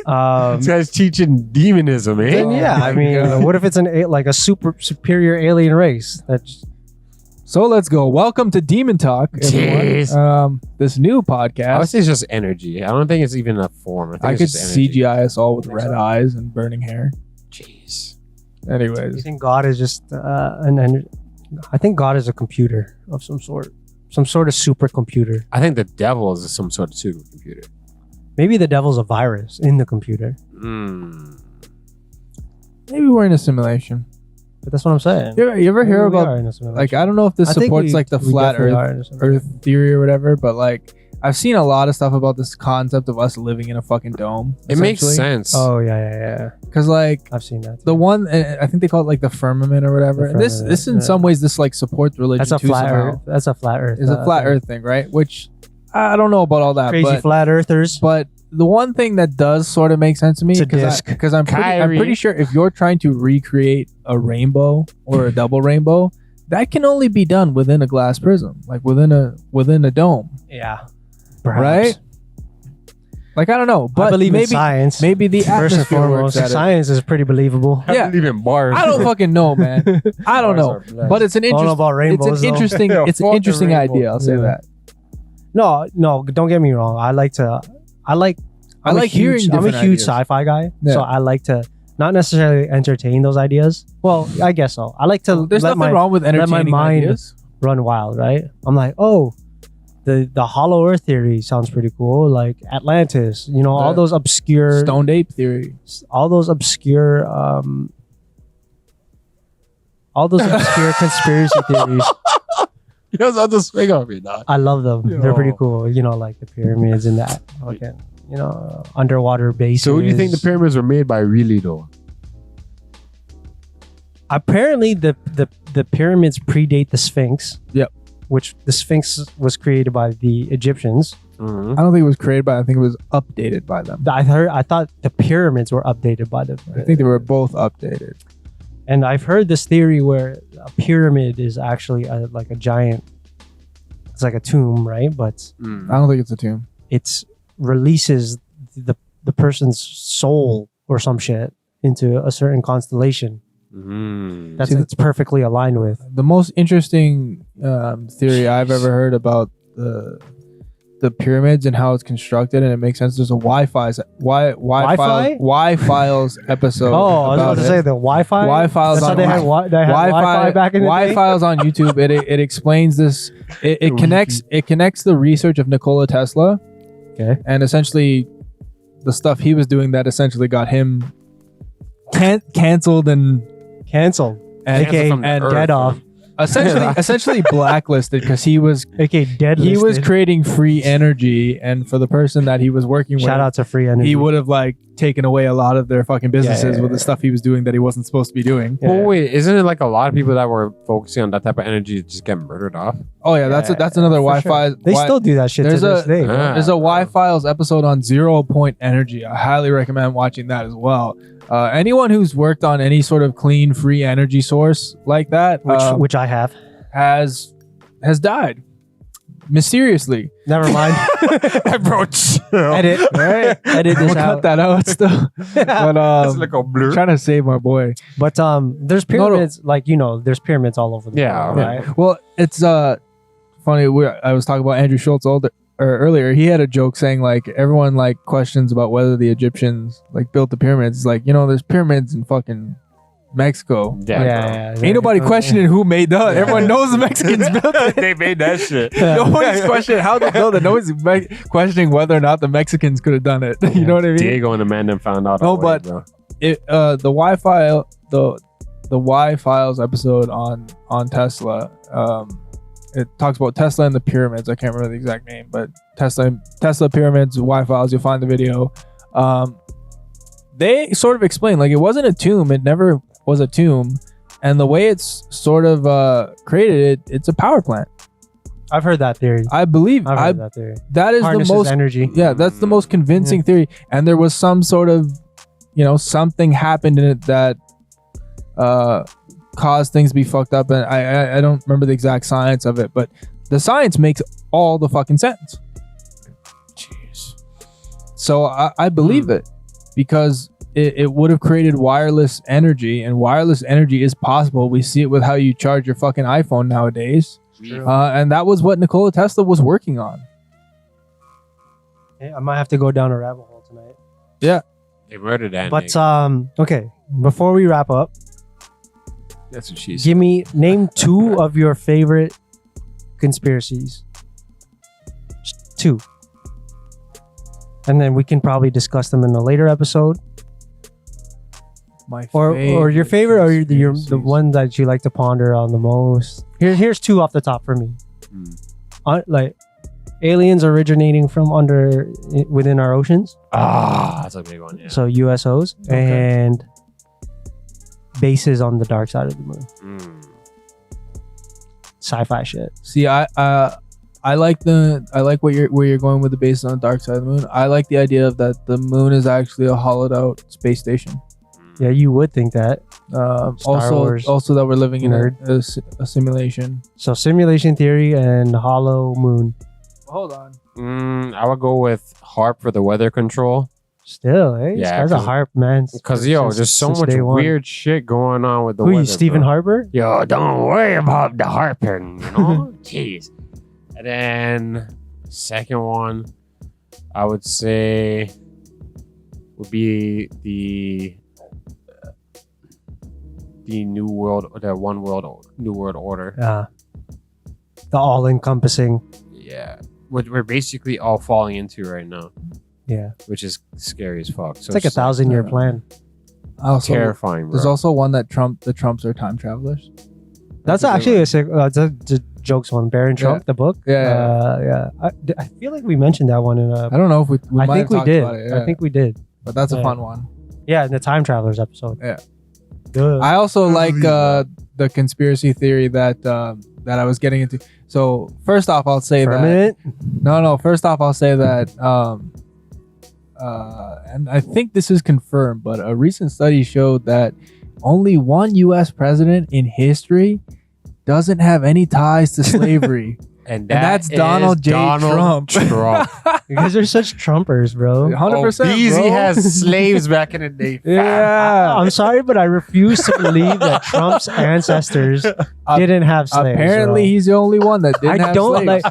Um, This guy's teaching demonism, eh? then yeah, I mean, God. what if it's like a superior alien race? That's So let's go. Welcome to Demon Talk, everyone. Jeez. This new I would podcast. say it's just energy. I don't think it's even a form. I think I it's could just energy. CGI us all with red eyes and burning hair. Jeez. you Anyways, think God is just I think God is a computer of some sort of supercomputer. I think the devil is some sort of supercomputer. Maybe the devil's a virus in the computer. Maybe we're in a simulation. But that's what I'm saying. You ever hear Maybe we about are in a simulation. like I don't know if this I think supports like the we flat definitely are in a simulation. Earth theory or whatever, but like I've seen a lot of stuff about this concept of us living in a fucking dome. It makes essentially. sense. Oh yeah. Because like I've seen that. the one, I think they call it like the firmament or whatever. The And this firmament, in some ways this like supports religion. That's a too, flat somehow. Earth. That's a flat Earth. It's a flat thing. Earth thing, right? Which I don't know about all that, Crazy but flat earthers. but the one thing that does sort of make sense to me It's a disc. because I'm Kyrie. pretty sure if you're trying to recreate a rainbow or a double rainbow, that can only be done within a glass prism, like within a dome, Yeah. right? Like I don't know, but I believe maybe in science. maybe the First and atmosphere works foremost, at it. science is pretty believable. I Yeah. believe in bars. I don't fucking know, man. I don't know, but it's an I don't know interesting. about rainbows. It's an though. interesting. Yeah, It's an fucking interesting rainbow. idea. I'll say Yeah. that. No, don't get me wrong. I like. I I'm like hearing I'm a different huge ideas. sci-fi guy, Yeah. so I like to not necessarily entertain those ideas. Well, I guess so. I like to There's let nothing my wrong with my entertaining mind- ideas. run wild, right? I'm like, oh, the hollow Earth theory sounds pretty cool. Like Atlantis, all The those obscure, Stoned ape theory. all those obscure conspiracy theories. Yes, I'll just swing off you, dog. I love them. Yo. They're pretty cool. Like the pyramids and that fucking, underwater bases. So, who do you think the pyramids were made by, really, though? Apparently, the pyramids predate the Sphinx. Yep. Which the Sphinx was created by the Egyptians. I don't think it was created by. I think it was updated by them. I thought the pyramids were updated by the. I think they were both updated. And I've heard this theory where a pyramid is actually like a giant. It's like a tomb, right? But I don't think it's a tomb. it releases the person's soul or some shit into a certain constellation. That's See, it's perfectly aligned with. The most interesting theory I've ever heard about the pyramids and how it's constructed, and it makes sense. There's a Wi-Fi files episode. Oh, I was about to say the Wi-Fi. Wi-Files That's how on they had Wi-Fi back in the day. Wi-Files on YouTube. It explains this. It connects the research of Nikola Tesla, Okay. and essentially the stuff he was doing that essentially got him canceled and Canceled. and, AKA from the and earth. dead off. essentially blacklisted because he was AKA dead. he was listed. creating free energy, and for the person that he was working Shout with, out to Free Energy. he would have like taken away a lot of their fucking businesses yeah, with the stuff he was doing that he wasn't supposed to be doing. Yeah. Well, wait, isn't it like a lot of people that were focusing on that type of energy just get murdered off? Oh yeah, that's another for Wi-Fi. They still do that shit to there's this day. Yeah. There's a Wi-Files episode on 0 Point Energy. I highly recommend watching that as well. Anyone who's worked on any sort of clean, free energy source like that, Which I have. has died mysteriously. Never mind. Bro, chill. Edit. Right? Edit We'll this cut out. that out still. But That's like a blur. I'm trying to save my boy. But there's pyramids, there's pyramids all over the Yeah, world, right? Well, it's funny. I was talking about Andrew Schultz earlier. He had a joke saying like everyone like questions about whether the Egyptians like built the pyramids. It's like, there's pyramids in fucking Mexico. Yeah, Ain't nobody questioning who made that. Everyone knows the Mexicans built it. they made that shit. Nobody's questioning how they built it. Nobody's questioning whether or not the Mexicans could have done it. You know what I mean? Diego and Amanda found out. No, already, but bro. The Wi-Files episode on Tesla. It talks about Tesla and the pyramids. I can't remember the exact name, but Tesla pyramids, Wi-Files. You'll find the video. They sort of explain like it wasn't a tomb. It never was a tomb, and the way it's sort of created, it's a power plant. I've heard that theory. I believe I've heard that theory. that is Harnesses the most energy. yeah, that's the most convincing theory. And there was some sort of something happened in it that caused things to be fucked up, and I don't remember the exact science of it, but the science makes all the fucking sense. Jeez. So I believe it because it would have created wireless energy, and wireless energy is possible. We see it with how you charge your fucking iPhone nowadays. And that was what Nikola Tesla was working on. I might have to go down a rabbit hole tonight. Yeah. They murdered that. But nigga. okay, before we wrap up, That's what she said. name 2 of your favorite conspiracies. Just 2. And then we can probably discuss them in a later episode. Or your favorite, or the one that you like to ponder on the most. Here's two off the top for me. Like aliens originating from within our oceans. That's a big one. Yeah. So USOs and bases on the dark side of the moon. Sci-fi shit. See, I like where you're going with the bases on the dark side of the moon. I like the idea of that the moon is actually a hollowed out space station. Yeah, you would think that. Also that we're living in a simulation. So simulation theory and hollow moon. Hold on. I would go with HARP for the weather control. Still, eh? Yeah, this guy's a HARP man. Because there's so much weird shit going on with the weather. Who, Stephen Harper? Yo, don't worry about the harping, you know? Jeez. And then second one, I would say would be the new world, the new world order. The all-encompassing. Yeah, what we're basically all falling into right now. Yeah, which is scary as fuck. So it's like a 1,000-year plan. Also, terrifying. Bro. There's also one that the Trumps are time travelers. That's actually a jokes one. Baron Trump, the book. Yeah. I feel like we mentioned that one in a. I don't know if we I might think have we talked did. about it, yeah. I think we did. But that's a fun one. Yeah, in the Time Travelers episode. Yeah. Good. I also like the conspiracy theory that I was getting into. So first off, I'll say that. No. First off, I'll say that. And I think this is confirmed, but a recent study showed that only one U.S. president in history doesn't have any ties to slavery. And that's Donald J. Trump. Because they're such Trumpers, bro. 100%. Beezy has slaves back in the day. Yeah. I'm sorry, but I refuse to believe that Trump's ancestors didn't have slaves. Apparently, he's the only one that didn't have slaves.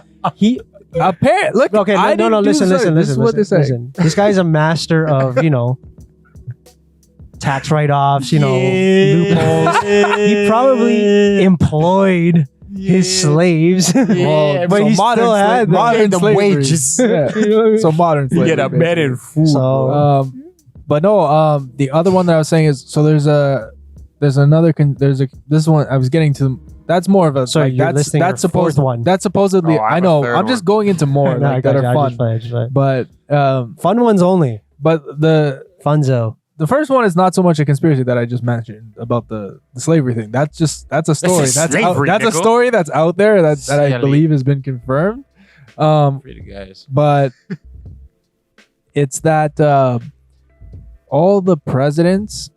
Apparently, look. Okay, listen. This is what they say. Listen. This guy's a master of tax write-offs, loopholes. He probably employed his slaves, but he still had modern the wages. Yeah. So modern slavery. Get a bed and food. So, but no, the other one that I was saying is this one I was getting to. That's more of a that's supposed one. That's supposedly I know. I'm just going into more that are fun. But fun ones only. But the Funzo. The first one is not so much a conspiracy that I just mentioned about the slavery thing. That's a story. That's a story that's out there that I believe has been confirmed. Pretty guys. But it's that all the presidents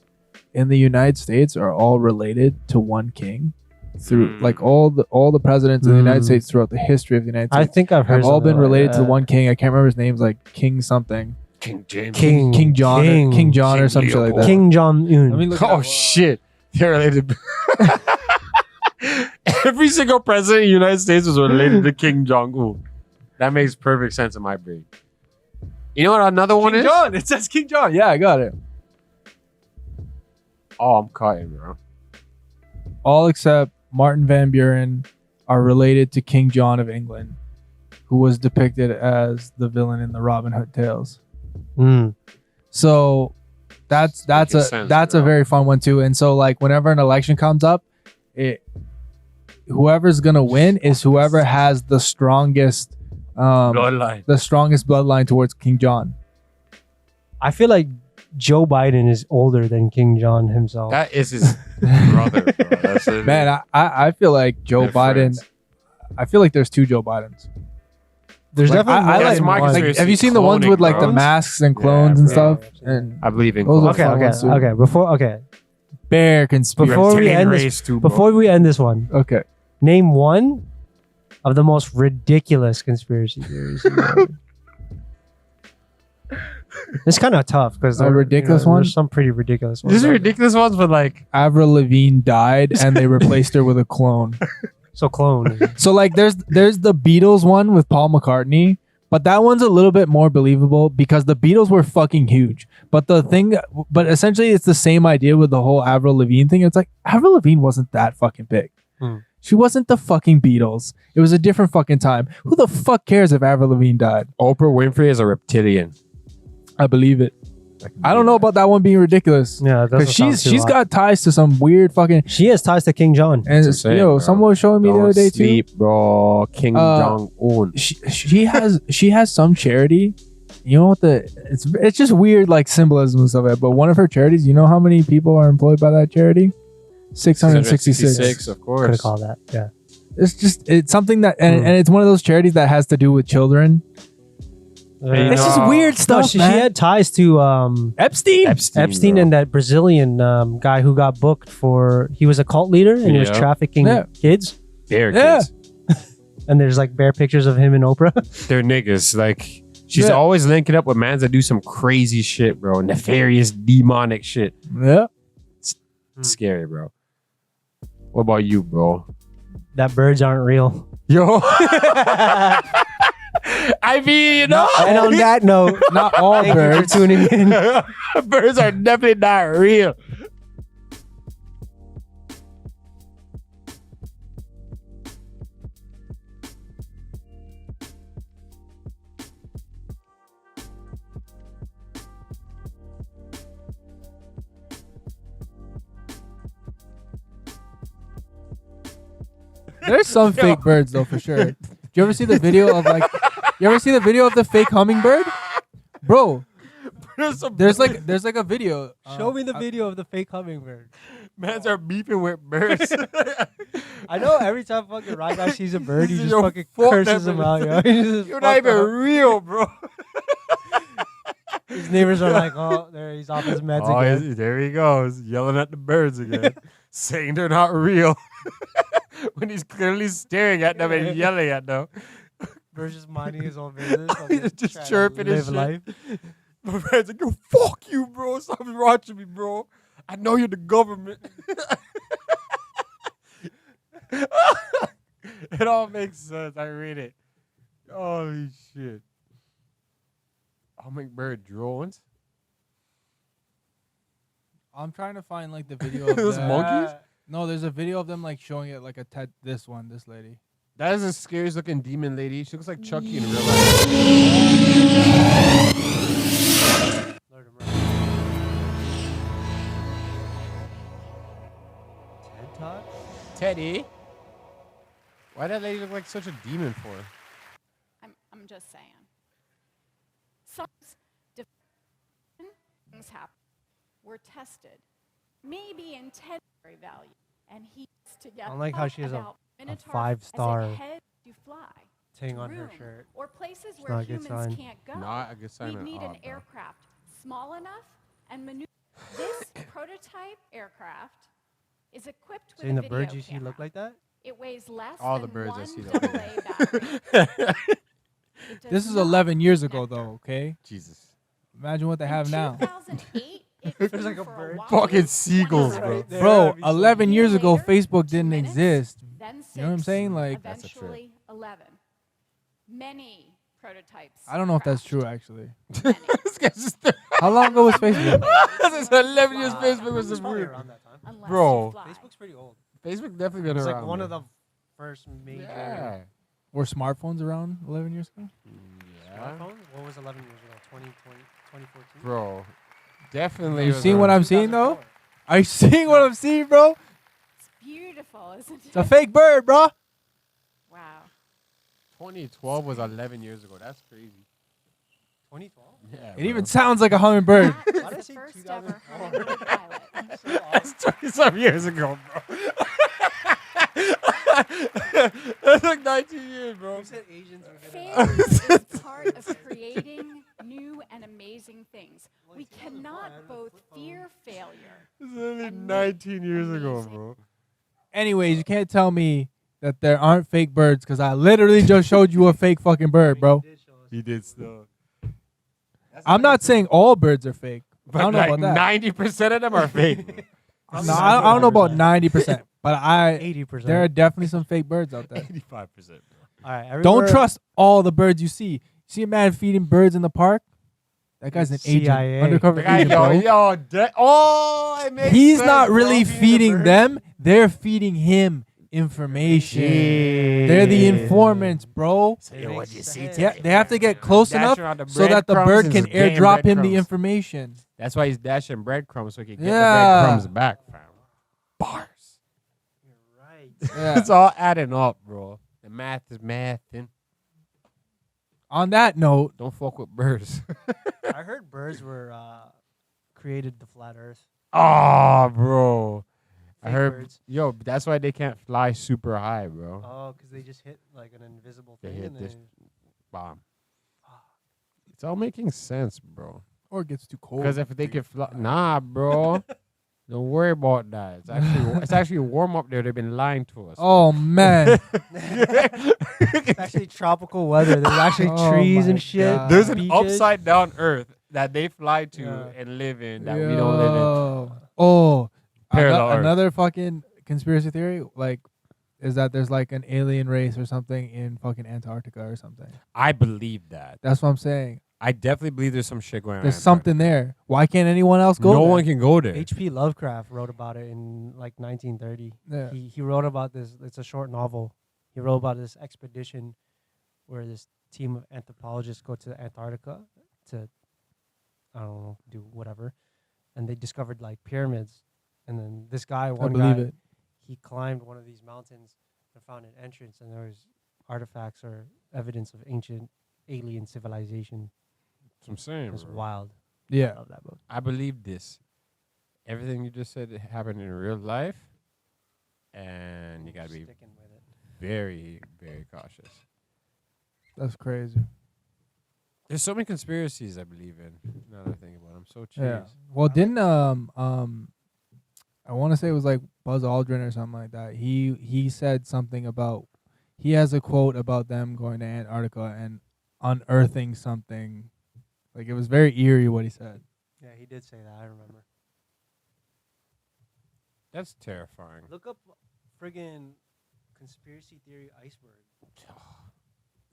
in the United States are all related to one king. Through like all the presidents in the United States throughout the history of the United States, I think I've heard have all been related to the one king. I can't remember his name's like King something. King James. King John or something like that. King Jong-un. Oh shit! They're related. Every single president in the United States was related to King Jong-un. That makes perfect sense in my brain. You know what another one is? John. It says King John. Yeah, I got it. Oh, I'm cutting, bro. All except Martin Van Buren are related to King John of England, who was depicted as the villain in the Robin Hood tales. So that's a very fun one too. And so like whenever an election comes up, whoever's gonna win is whoever has the strongest bloodline towards King John. I feel like Joe Biden is older than King John himself. That is his brother, bro. That's it. Man, I feel like Joe Biden. Friends. I feel like there's two Joe Bidens. There's definitely like, have you seen the ones with like the masks and clones and stuff? And I believe in clones. Okay. Bear conspiracy. Before we end this one, okay. Name one of the most ridiculous conspiracy theories. It's kind of tough because they're ridiculous ones. There's some pretty ridiculous ones. These are ridiculous ones, but like Avril Lavigne died and they replaced her with a clone. So clone. So like there's the Beatles one with Paul McCartney, but that one's a little bit more believable because the Beatles were fucking huge. But essentially it's the same idea with the whole Avril Lavigne thing. It's like Avril Lavigne wasn't that fucking big. She wasn't the fucking Beatles. It was a different fucking time. Who the fuck cares if Avril Lavigne died? Oprah Winfrey is a reptilian. I believe it. I don't know about that one being ridiculous. Yeah, Because she's got ties to some weird fucking. She has ties to King John. And That's what I'm saying, bro. someone was showing me the Don't other day sleep, bro. King Jong Un. too. She has some charity. You know what it's just weird like symbolisms of it. But one of her charities, you know how many people are employed by that charity? 666. Of Could course. have called that. Yeah. It's something that and it's one of those charities that has to do with children. Hey, It's just no. weird stuff. She man. had ties to Epstein. Epstein bro. and that Brazilian guy who got booked for. He was a cult leader and he was Yeah. trafficking kids. They're Yeah. kids. And there's like bare pictures of him and Oprah. They're niggas. Like she's Yeah. always linking up with mans that do some crazy shit, bro. Nefarious, demonic shit. Yeah. It's scary, bro. What about you, bro? That birds aren't real. Yo. I mean, you know, And on that note, Not all thank you for birds. tuning in. birds are definitely not real. There's some fake birds though for sure. Do you ever see the video of like? You ever see the video of the fake hummingbird, bro? There's like a video. Show me the video of the fake hummingbird. Mans are beefing with birds. I know every time fucking RyGuy sees a bird, he This is just your fucking fault, curses that him out, yo. He just You're fuck not even up. real, bro. His neighbors are like, oh, there he's off his meds Oh, again. there he goes, yelling at the birds again, saying they're not real. When he's clearly staring at them and yelling at them. Bird's just minding his own business. He's fucking just trying to chirping and live shit. life. My man's like, yo, fuck you, bro. Stop watching me, bro. I know you're the government. It all makes sense. I read it. Holy shit. Hummingbird drones? I'm trying to find like the video of Those them. monkeys? No, there's a video of them like showing it like a this lady. That is the scariest looking demon lady. She looks like Chucky in real life. Lord of mercy. TED Talk? Teddy. Why that lady look like such a demon for? I'm just saying. Some things happen. We're tested. Maybe intended value. And he's together. I don't like how she has a about Minotaur 5-star as a head to fly. Thing to on her room, shirt. Or places It's where not a good humans sign. can't go. Not a good sign We at need all, an bro. aircraft small enough and maneuver. This prototype aircraft is equipped with Seeing a the video birds you see camera. look like that? It weighs less All than the birds I one see look like AA battery. It does This is not 11 years ago nectar. though. Okay, Jesus. imagine what they In have now. 2008, it There's flew like a for bird. while. Fucking seagulls, One bro. minute, there. Bro, That'd be so 11 years ago, later, Facebook 2 didn't minutes, exist. Then You know what I'm 6, saying? Like, That's a trip. eventually 11. Many prototypes. I don't know if that's crashed. true actually. Many. This guy's just How long ago was Facebook? This is 11 years Wow. Facebook was It's a probably weird. around that time. Unless Bro. you fly. Facebook's pretty old. Facebook definitely been It's around. like one bro. of the first major Yeah. Were smartphones around 11 years ago? Yeah. smartphones. What was 11 years ago? 2020, 2014? Bro. Definitely. You was seeing what around. I'm seeing though? Are you seeing what I'm seeing, bro? It's beautiful, isn't It's a it? fake bird, bro. Wow. 2012 was 11 years ago. That's crazy. 2012? Yeah. It even sounds like a hummingbird. That Why did I was say the first 2004? ever hummingbird pilot. That's 20-some years ago, bro. That's like 19 years, bro. You said Asians were Failure is part of creating new and amazing things. We cannot both fear failure. This is only And 19 years ago, amazing. bro. Anyways, you can't tell me that there aren't fake birds because I literally just showed you a fake fucking bird, bro. He did still. I'm not saying all birds are fake. I But don't know like about that. 90% of them are fake. bro. No, I don't know about 90%, but 80%. there are definitely some fake birds out there. 85%. All right, everywhere- Don't trust all the birds you see. See a man feeding birds in the park? That guy's an agent, CIA. undercover The guy, agent, bro. oh, it makes He's sense, not bro. really Feeding the feeding birds. them. They're feeding him. information. Yeah. They're the informants, bro. It what'd makes you see sense. Yeah, they have to get close enough Dashing around the so that the breadcrumbs bird can is getting airdrop him the breadcrumbs. information. That's why he's dashing breadcrumbs so he can get Yeah. the breadcrumbs back, fam. Bars. You're right. Yeah. It's all adding up, bro. The math is mathing. On that note, Don't fuck with birds. I heard birds were created the flat Earth. Oh, bro. I Fake heard, birds. yo, that's why they can't fly super high, bro. Oh, because they just hit like an invisible They thing. hit And this then, bomb. It's all making sense, bro. or it gets too cold. Because if they can fly, nah, bro. Don't worry about that. It's actually warm up there. They've been lying to us. Oh man. it's actually tropical weather. There's actually Oh trees my and shit. God. There's an beaches. upside down Earth that they fly to Yeah. and live in that we don't live in. Yo. Oh, Parallel Earth. another fucking conspiracy theory, like, is that there's like an alien race or something in fucking Antarctica or something. I believe that. That's what I'm saying. I definitely believe there's some shit going on. There's something there. Why can't anyone else go No there? one can go there. H.P. Lovecraft wrote about it in like 1930. Yeah. He wrote about this. It's a short novel. He wrote about this expedition where this team of anthropologists go to Antarctica to, I don't know, do whatever, and they discovered like pyramids. And then this guy, one believe guy, it. he climbed one of these mountains and found an entrance, and there was artifacts or evidence of ancient alien civilization. That's what I'm saying. It was Bro. wild. Yeah. I love that book. I believe this. Everything you just said happened in real life, and you gotta be Sticking with it. very, very cautious. That's crazy. There's so many conspiracies I believe in. Now that I think about it, I'm so cheese. Yeah. Well, didn't I want to say it was like Buzz Aldrin or something like that. He said something about, he has a quote about them going to Antarctica and unearthing something. Like, it was very eerie what he said. Yeah, he did say that. I remember. That's terrifying. Look up friggin' conspiracy theory iceberg.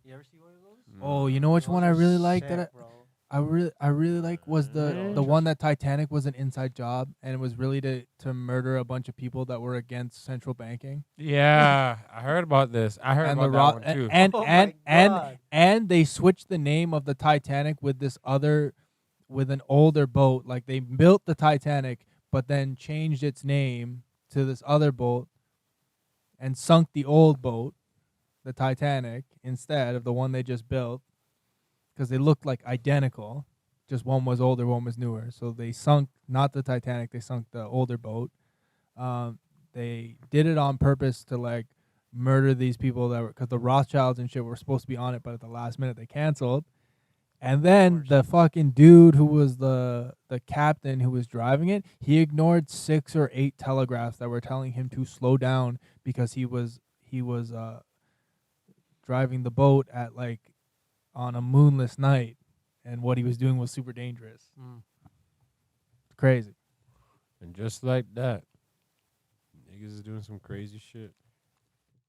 You ever see one of those? Oh, you know which one I really like that Sick, bro. I really like was the Mm. one that Titanic was an inside job and it was really to murder a bunch of people that were against central banking. Yeah, I heard about this. I heard And about that one too. and Oh and my and God. and they switched the name of the Titanic with this other, with an older boat. Like, they built the Titanic but then changed its name to this other boat and sunk the old boat, the Titanic, instead of the one they just built, because they looked like identical. Just one was older, one was newer. So they sunk not the Titanic, they sunk the older boat. They did it on purpose to like murder these people that were, because the Rothschilds and shit were supposed to be on it, but at the last minute they canceled. And then the fucking dude who was the captain who was driving it, he ignored 6 or 8 telegraphs that were telling him to slow down because he was driving the boat at like on a moonless night, and what he was doing was super dangerous. Mm. Crazy. And just like that, niggas is doing some crazy shit.